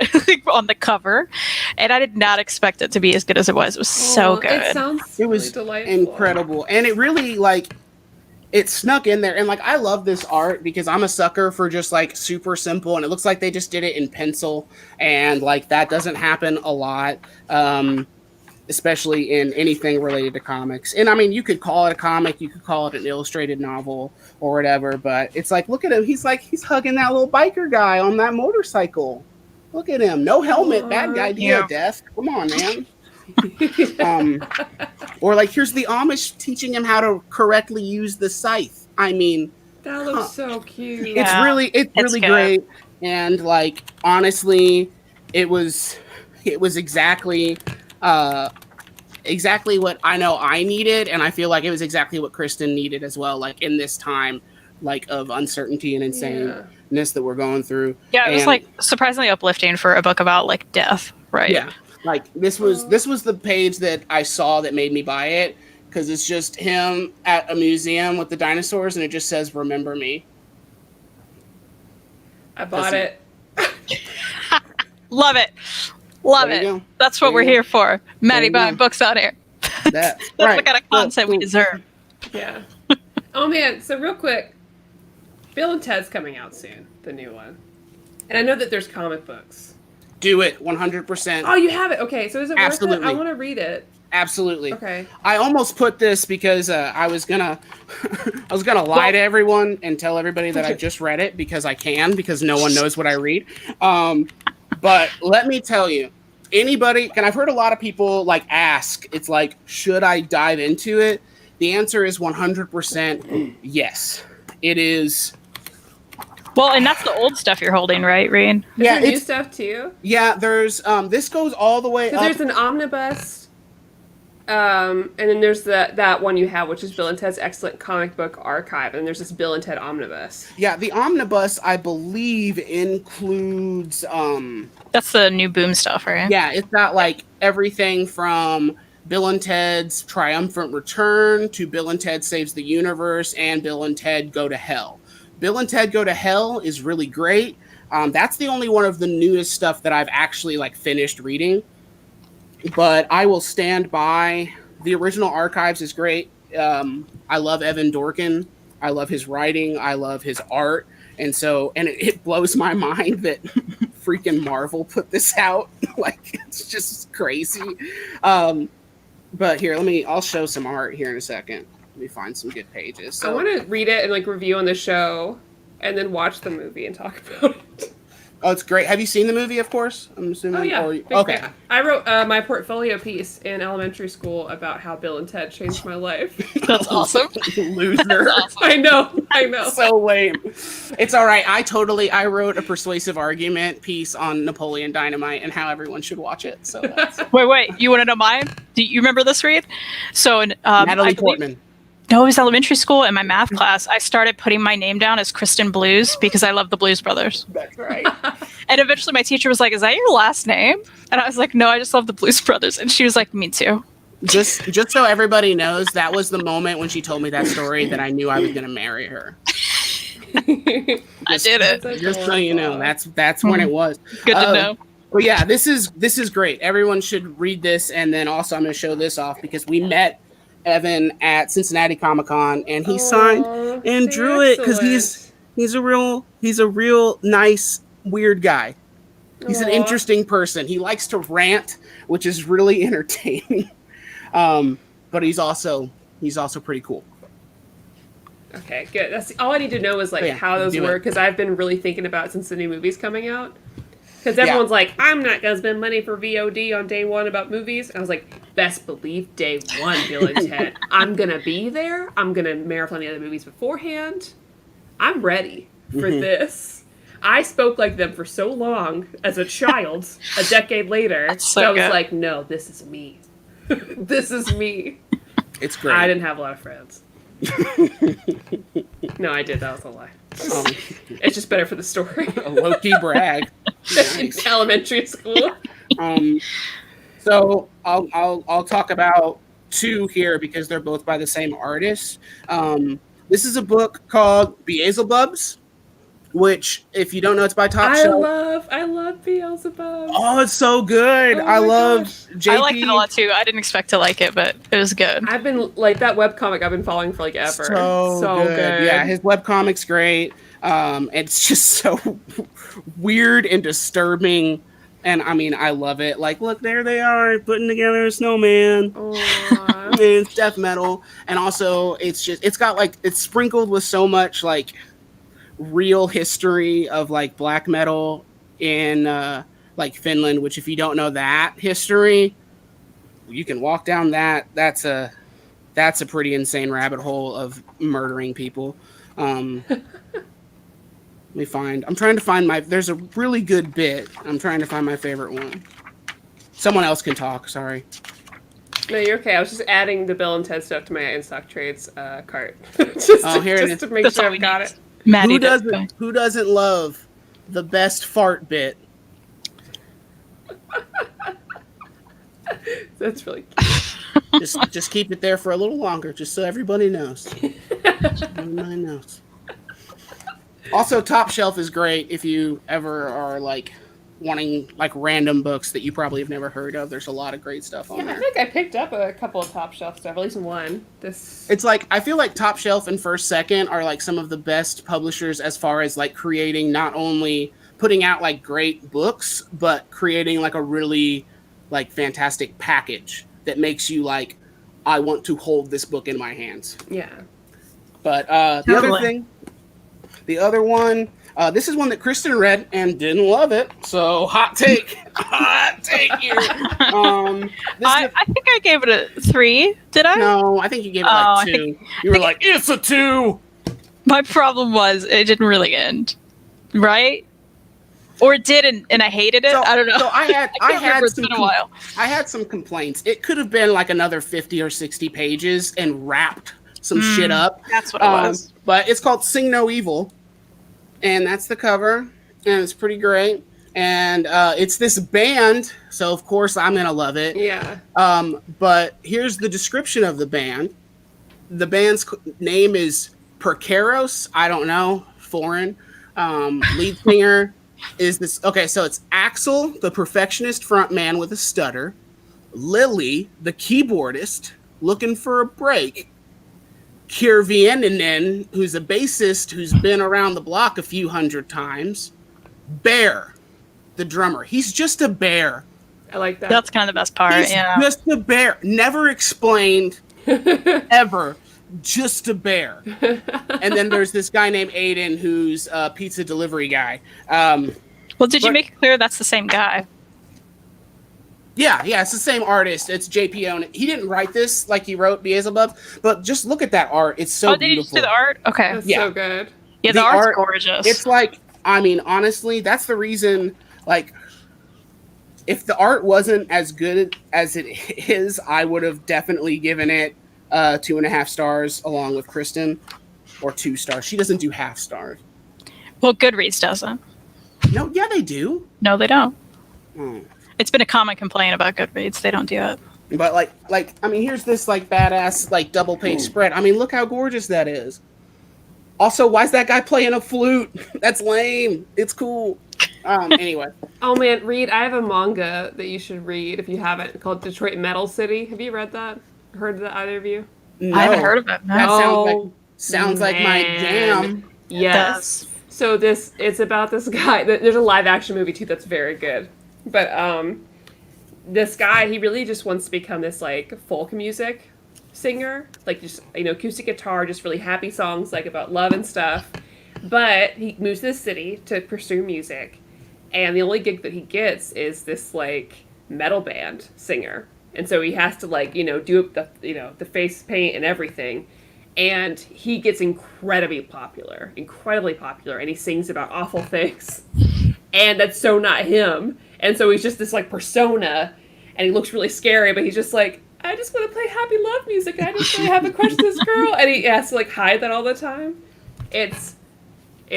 on the cover, and I did not expect it to be as good as it was. It was so good. It was delightful. Incredible. And it really, like, it snuck in there. And, like, I love this art because I'm a sucker for just, like, super simple. And it looks like they just did it in pencil. And, like, that doesn't happen a lot, especially in anything related to comics. And, I mean, you could call it a comic. You could call it an illustrated novel or whatever. But it's like, look at him. He's hugging that little biker guy on that motorcycle. Look at him. No helmet. Bad idea, Death. Come on, man. Or like, here's the Amish teaching him how to correctly use the scythe. I mean, that looks so cute. It's really great. And like, honestly, it was exactly what I know I needed, and I feel like it was exactly what Kristan needed as well, like in this time like of uncertainty and insaneness that we're going through. Yeah, it was like surprisingly uplifting for a book about like death, right? Yeah. Like this was the page that I saw that made me buy it, because it's just him at a museum with the dinosaurs, and it just says "Remember me." I bought it. Love it. Love it. That's what we're here for. Maddie buying books out here. That's right. What kind of content we deserve. Yeah. Oh man, so real quick, Bill and Ted's coming out soon, the new one. And I know that there's comic books. Do it, 100%. Oh, you have it? Okay, so is it Absolutely worth it? I want to read it. Absolutely. Okay. I almost put this because I was gonna lie to everyone and tell everybody that I just read it because I can, because no one knows what I read. But let me tell you, anybody, and I've heard a lot of people like ask, it's like, should I dive into it? The answer is 100% yes. It is. Well, and that's the old stuff you're holding, right, Reid? Is there new stuff too? Yeah, there's this goes all the way up. There's an omnibus, and then there's that one you have, which is Bill and Ted's Excellent Comic Book Archive, and there's this Bill and Ted omnibus. Yeah, the omnibus I believe includes That's the new Boom stuff, right? Yeah, it's got like everything from Bill and Ted's Triumphant Return to Bill and Ted Saves the Universe and Bill and Ted Go to Hell. Bill and Ted Go to Hell is really great. That's the only one of the newest stuff that I've actually like finished reading. But I will stand by the original Archives is great. I love Evan Dorkin. I love his writing. I love his art. And it blows my mind that freaking Marvel put this out. Like, it's just crazy. But here, I'll show some art here in a second. Let me find some good pages. So, I want to read it and like review on the show, and then watch the movie and talk about it. Oh, it's great. Have you seen the movie, of course? I'm assuming. Oh, yeah. Okay. Fan. I wrote my portfolio piece in elementary school about how Bill and Ted changed my life. That's awesome. Loser. That's awesome. I know. So lame. It's all right. I wrote a persuasive argument piece on Napoleon Dynamite and how everyone should watch it. So that's... Wait. You want to know mine? Do you remember this, Reid? So, Natalie Portman. No, it was elementary school. In my math class, I started putting my name down as Kristan Blues because I love the Blues Brothers. That's right. And eventually my teacher was like, "Is that your last name?" And I was like, "No, I just love the Blues Brothers." And she was like, "Me too." Just so everybody knows, that was the moment when she told me that story that I knew I was going to marry her. I did it. Just so you know, that's when it was. Good to know. But yeah, this is great. Everyone should read this, and then also I'm going to show this off because we met Evan at Cincinnati Comic-Con, and he signed and drew it because he's a real nice weird guy. He's an interesting person. He likes to rant, which is really entertaining. But he's also pretty cool. Okay, good. That's all I need to know is like how those work, because I've been really thinking about it since the new movie's coming out. Because everyone's like, I'm not going to spend money for VOD on day one about movies. And I was like, best believe day one, Bill and Ted. I'm going to be there. I'm going to marathon the other movies beforehand. I'm ready for this. I spoke like them for so long as a child, a decade later. So I was like, no, this is me. This is me. It's great. I didn't have a lot of friends. No, I did. That was a lie. It's just better for the story. A low-key brag. In elementary school. So I'll talk about two here because they're both by the same artist. This is a book called Beelzebubs, which, if you don't know, it's by Top Shelf. I love Beelzebub. Oh, it's so good. Oh I love JP. I liked it a lot too. I didn't expect to like it, but it was good. I've been like that webcomic I've been following for like ever. So good. Yeah, his webcomic's great. It's just so weird and disturbing. And I mean, I love it. Like, look, there they are putting together a snowman. And it's death metal. And also it's sprinkled with so much like real history of like black metal in like Finland, which if you don't know that history, you can walk down that. That's a pretty insane rabbit hole of murdering people. I'm trying to find there's a really good bit. I'm trying to find my favorite one. Someone else can talk, sorry. No, you're okay. I was just adding the Bill and Ted stuff to my In-Stock Trades cart. just to make sure I've got it. Maddie who doesn't love the best fart bit? That's really cute. Just keep it there for a little longer, just so everybody knows. Everybody knows. Also, Top Shelf is great if you ever are like wanting like random books that you probably have never heard of. There's a lot of great stuff on there. I think I picked up a couple of Top Shelf stuff, at least one. It's like, I feel like Top Shelf and First Second are like some of the best publishers as far as like creating, not only putting out like great books, but creating like a really like fantastic package that makes you like, I want to hold this book in my hands. Yeah. But Totally. the other one, this is one that Kristan read and didn't love it. So hot take, hot take here. I think I gave it a 3. Did I? No, I think you gave it like 2. You were like, it's a 2. My problem was it didn't really end, right? Or it did, and I hated it. So, I don't know. So I had It's been a while. I had some complaints. It could have been like another 50 or 60 pages and wrapped some shit up. That's what it was. But it's called Sing No Evil, and that's the cover, and it's pretty great. And it's this band, so of course I'm gonna love it. Yeah. But here's the description of the band. The band's name is Percaros. I don't know, foreign. Lead singer is this. Okay, so it's Axel, the perfectionist frontman with a stutter. Lily, the keyboardist, looking for a break. Kiervieninen, who's a bassist who's been around the block a few hundred times. Bear, the drummer. He's just a bear. I like that. That's kind of the best part. He's Yeah. just a bear. Never explained ever. Just a bear. And then there's this guy named Aiden who's a pizza delivery guy. Well, did you make it clear that's the same guy? Yeah, it's the same artist. It's JPO. And he didn't write this like he wrote Beelzebub, but just look at that art. It's so did you beautiful. just do the art? Okay. That's Yeah. so good. Yeah, the art's gorgeous. It's like, I mean, honestly, that's the reason, like, if the art wasn't as good as it is, I would have definitely given it 2.5 stars along with Kristan, or 2 stars. She doesn't do half stars. Well, Goodreads doesn't. No, yeah, they do. No, they don't. Hmm. It's been a common complaint about Goodreads. They don't do it. But like, I mean, here's this like badass like double page spread. I mean, look how gorgeous that is. Also, why is that guy playing a flute? That's lame. It's cool. Anyway. Oh man, Reid, I have a manga that you should read if you haven't, called Detroit Metal City. Have you read that? Heard of that, either of you? No, I haven't heard of it. No. That sounds like my jam. Yes. So it's about this guy. There's a live action movie too that's very good. But this guy, he really just wants to become this like folk music singer, like just acoustic guitar, just really happy songs like about love and stuff. But he moves to the city to pursue music, and the only gig that he gets is this like metal band singer, and so he has to like do the face paint and everything. And he gets incredibly popular, and he sings about awful things. And that's so not him. And so he's just this like persona, and he looks really scary, but he's just like, I just want to play happy love music. I just want to have a crush on this girl. And he has to like hide that all the time. It's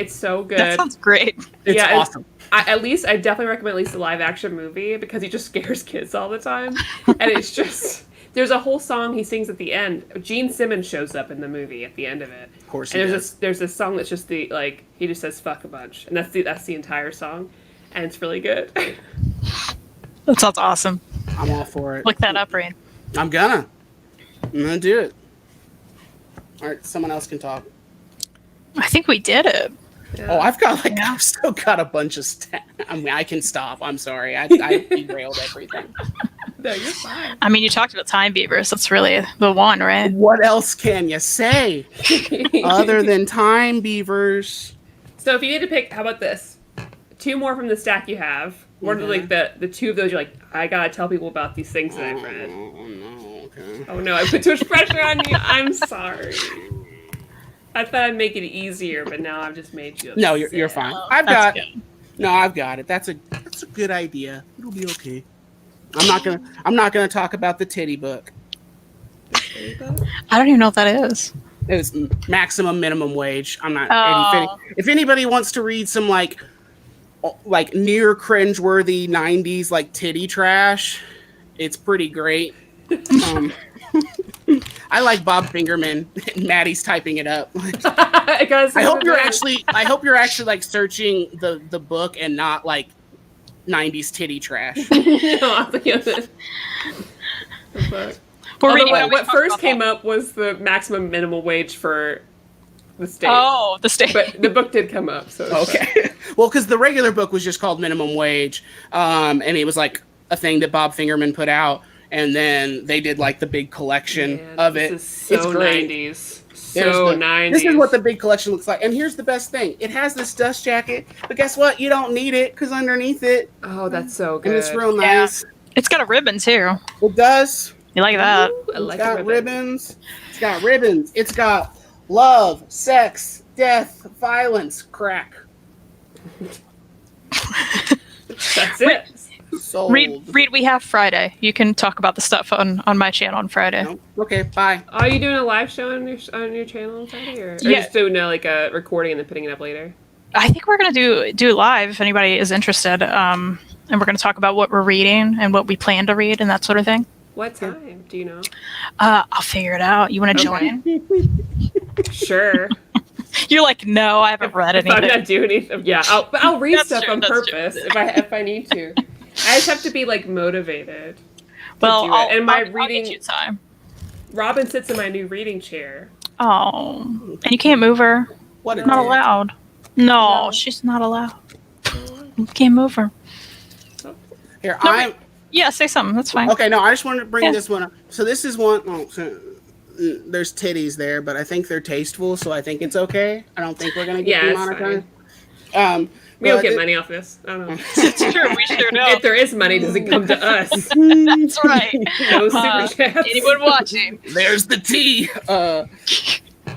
so good. That sounds great. It's awesome. I definitely recommend at least the live action movie, because he just scares kids all the time. And it's just... There's a whole song he sings at the end. Gene Simmons shows up in the movie at the end of it. Of course he does. There's this song that's just he just says fuck a bunch. And that's the entire song. And it's really good. That sounds awesome. I'm all for it. Look that up, Reid. I'm gonna do it. All right, someone else can talk. I think we did it. Yeah. Oh, I've still got a bunch of I mean, I can stop. I'm sorry. I derailed everything. No, you're fine. I mean, you talked about Time Beavers. That's really the one, right? What else can you say other than Time Beavers? So if you need to pick, how about this? 2 more from the stack you have. What are like the 2 of those you're like, I gotta tell people about these things that I've read. Oh no, okay. Oh no, I put too much pressure on you. I'm sorry. I thought I'd make it easier, but now I've just made you upset. No, you're fine. I've got it. That's a good idea. It'll be okay. I'm not gonna talk about the titty book. I don't even know what that is. It's maximum minimum wage. I'm not. Oh. If anybody wants to read some like near cringeworthy '90s like titty trash, it's pretty great. I like Bob Fingerman. Maddie's typing it up. I hope you're actually like searching the book and not like 90s titty trash. No, I'm thinking of it. What first came up was the maximum minimum wage for the state. Oh, the state. But the book did come up. So okay. Well, because the regular book was just called Minimum Wage, and it was like a thing that Bob Fingerman put out. and then they did like the big collection of it. This is so it's great. 90s. So 90s. This is what the big collection looks like. And here's the best thing. It has this dust jacket, but guess what? You don't need it because underneath it. Oh, that's so good. And it's real nice. It's got a ribbon too. It does. You like that? Ooh, I like It's got the ribbons. It's got ribbons. It's got love, sex, death, violence, crack. That's it. Sold. Reid, we have Friday. You can talk about the stuff on my channel on Friday. No? Okay, bye. Are you doing a live show on your channel on Friday, or Yeah. just doing like a recording and then putting it up later? I think we're gonna do live if anybody is interested. And we're gonna talk about what we're reading and what we plan to read and that sort of thing. What time? Do you know? I'll figure it out. You want to Okay. join? Sure. You're like, no, I haven't read If I'm anything. not doing anything, yeah, I'll read That's stuff true, on that's purpose true. if I need to. I just have to be like motivated. Well, do it. And my I'll reading. get you time. Robin sits in my new reading chair. Oh, and you can't move her. What a Not dick. allowed. No, No. she's not allowed. You can't move her. Here, No, I'm. Yeah, say something. That's fine. Okay, no, I just wanted to bring Yeah. this one up. So this is one. Oh, so, there's titties there, but I think they're tasteful, so I think it's okay. I don't think we're gonna get Yeah, it's demonetized. We don't but get money off this. I don't know. It's true. We sure If don't. there is money, does it come to us? That's right. No super chats. Anyone watching? There's the tea.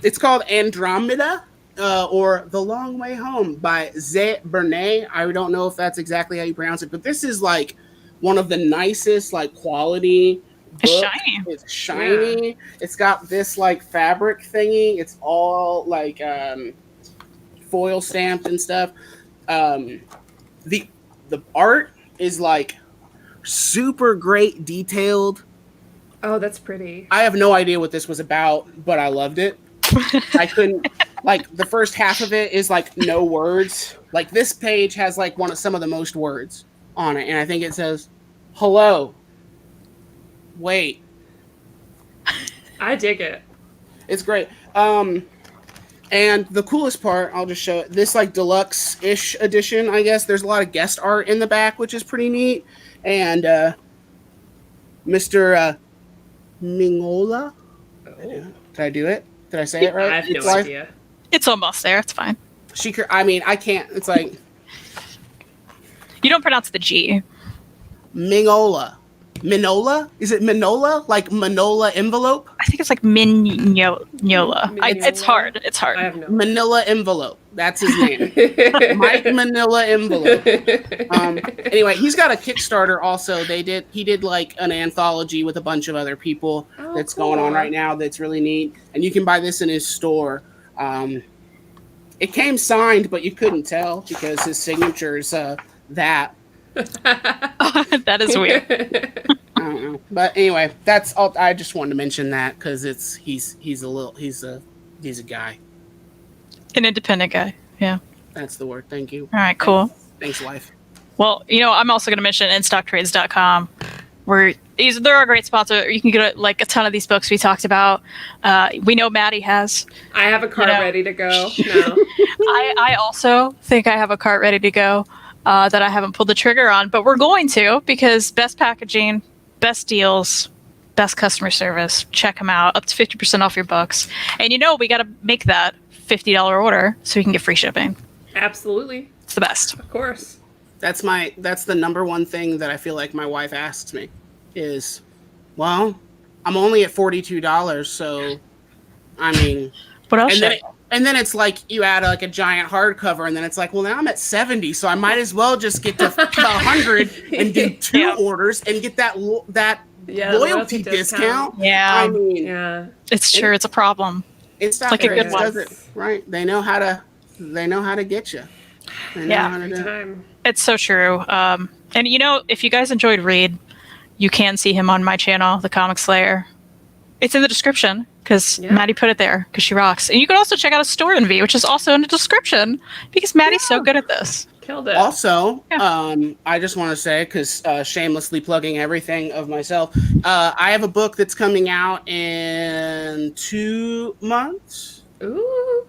It's called Andromeda, or The Long Way Home by Zé Bernet. I don't know if that's exactly how you pronounce it, but this is like one of the nicest, like, quality It's books. shiny. It's shiny. Yeah. It's got this like fabric thingy. It's all like foil stamped and stuff. The art is like super great detailed. Oh, that's pretty. I have no idea what this was about, but I loved it. I couldn't like the first half of it is like no words. Like this page has like some of the most words on it, and I think it says hello. Wait. I dig it. It's great. And the coolest part, I'll just show it. This like deluxe-ish edition, I guess. There's a lot of guest art in the back, which is pretty neat. And Mr. Mingola. Oh. Did I do it? Did I say it right? I have no idea. It's almost there. It's fine. I mean, I can't. It's like You don't pronounce the G. Mingola. Minola? Is it Minola? Like Manola envelope? I think it's like Mignola. It's Mignola? hard. It's hard. I have no. Manila envelope. That's his name. Mike Manila envelope. Anyway, he's got a Kickstarter also. He did like an anthology with a bunch of other people that's going on right now that's really neat. And you can buy this in his store. It came signed, but you couldn't tell because his signature is that. That is weird. I don't know. But anyway, that's all. I just wanted to mention that because he's a guy. An independent guy. Yeah. That's the word. Thank you. All right, cool. Thanks, wife. Well, I'm also going to mention InStockTrades.com, where they're a great sponsor. You can get like a ton of these books we talked about. We know Maddie has. I have a cart ready to go. No. I also think I have a cart ready to go that I haven't pulled the trigger on, but we're going to because best packaging, best deals, best customer service. Check them out. Up to 50% off your books. And we got to make that $50 order so we can get free shipping. Absolutely. It's the best. Of course. That's the number one thing that I feel like my wife asks me is, well, I'm only at $42, so I mean, What else? and then it's like you add like a giant hardcover, and then it's like, well, now I'm at 70, so I might as well just get to 100 and do 2 orders and get that loyalty discount. Yeah. I mean, Yeah. It's true. It's a problem. It's like a good one. does it right. They know how to get you. They know how to do it. Time. It's so true. And if you guys enjoyed Reid, you can see him on my channel, The Comic Slayer. It's in the description because Maddie put it there because she rocks. And you can also check out a store envy, which is also in the description because Maddie's so good at this. Killed it. Also, I just want to say, because shamelessly plugging everything of myself, I have a book that's coming out in 2 months. Ooh.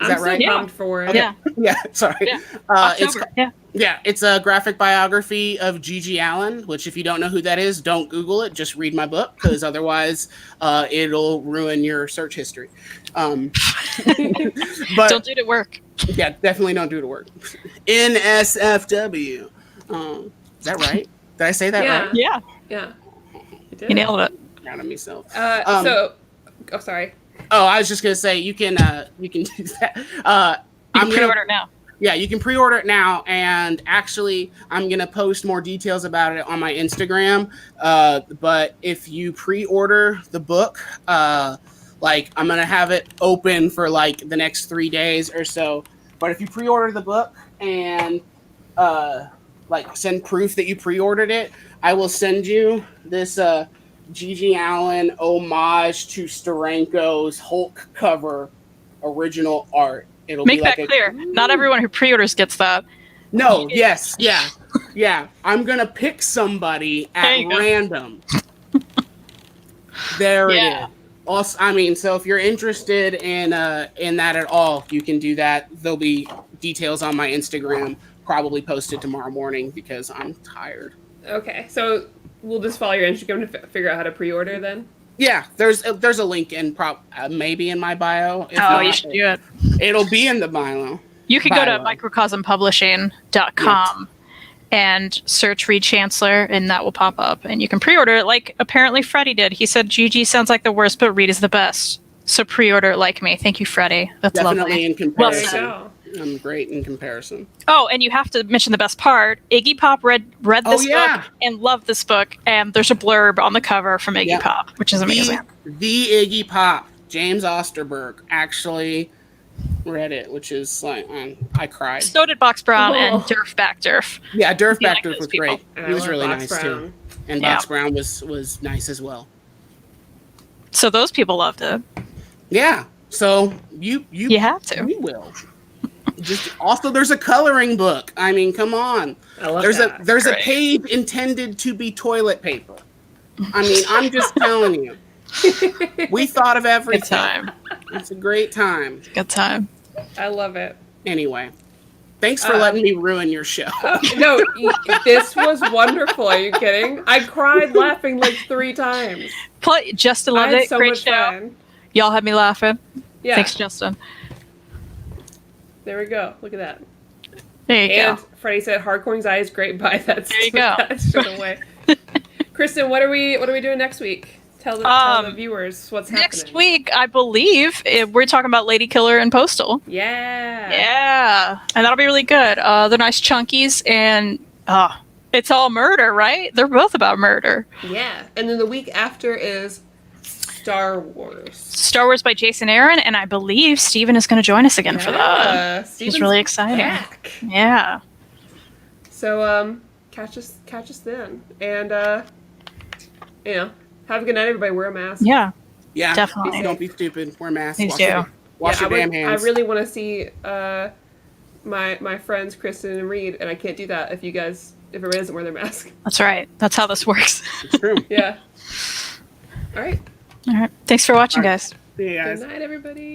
Is that right? I'm so pumped for it. Okay. Yeah. Yeah, sorry. Yeah. It's October. it's a graphic biography of Gigi Allen, which if you don't know who that is, don't Google it. Just read my book, because otherwise it'll ruin your search history. But Don't do it at work. yeah, definitely don't do it at work. NSFW. Is that right? Did I say that Yeah. right? Yeah. Yeah. You nailed it. Proud of myself. Sorry. Oh, I was just gonna say you can do that. You can pre-order it now. Yeah, you can pre-order it now, and actually, I'm gonna post more details about it on my Instagram. But if you pre-order the book, like I'm gonna have it open for like the next 3 days or so. But if you pre-order the book and like send proof that you pre-ordered it, I will send you this Gigi Allen homage to Steranko's Hulk cover original art. It'll Make be like that clear. Not everyone who pre-orders gets that. No, yes, yeah. I'm gonna pick somebody at random. There it is. Also, I mean, so if you're interested in that at all, you can do that. There'll be details on my Instagram, probably posted tomorrow morning because I'm tired. Okay, so we'll just follow your Instagram to figure out how to pre-order then. Yeah, there's a link in maybe in my bio. If not, you should do it. It'll be in the bio. You could go to microcosmpublishing.com and search Reid Chancellor, and that will pop up. And you can pre-order it like apparently Freddie did. He said, Gigi sounds like the worst, but Reid is the best. So pre-order it like me. Thank you, Freddie. That's Definitely lovely. in comparison. There you go. I'm great in comparison. Oh, and you have to mention the best part. Iggy Pop read this book and loved this book, and there's a blurb on the cover from Iggy Pop, which is amazing. The Iggy Pop, James Osterberg, actually read it, which is like I cried. So did Box Brown and Durf Back Durf. Yeah, Durf Back like Durf those was people. great. And He I was love really Box nice Brown. too. And Box Brown was nice as well. So those people loved it. Yeah. So you have to. We will. Just also, there's a coloring book. I mean, come on. I love There's that. a page intended to be toilet paper. I mean, I'm just telling you. We thought of everything. Good time. It's a great time. Good time. I love it. Anyway, thanks for letting me ruin your show. No, this was wonderful. Are you kidding? I cried laughing like 3 times. Justin I loved had it. so Great much show. fun. Y'all had me laughing. Yeah. Thanks, Justin. There we go. Look at that. There you And go. Freddie said, "Hardcore anxiety is great." Bye. That's There you go. That's straight away. Kristen, what are we doing next week? Tell the viewers what's happening. Next week, I believe, we're talking about Lady Killer and Postal. Yeah. Yeah. And that'll be really good. They're nice chunkies, and it's all murder, right? They're both about murder. Yeah. And then the week after is Star Wars. Star Wars by Jason Aaron, and I believe Steven is going to join us again for that. Steven's He's really excited. back. Yeah. So catch us then. And have a good night, everybody. Wear a mask. Yeah. Yeah, Definitely. Don't be stupid. Wear masks. Please do. Wash your damn hands. I really want to see my friends Kristan and Reid, and I can't do that if everybody doesn't wear their mask. That's right. That's how this works. It's true. Yeah. All right. All right. Thanks for watching, guys. See you guys. Good night, everybody.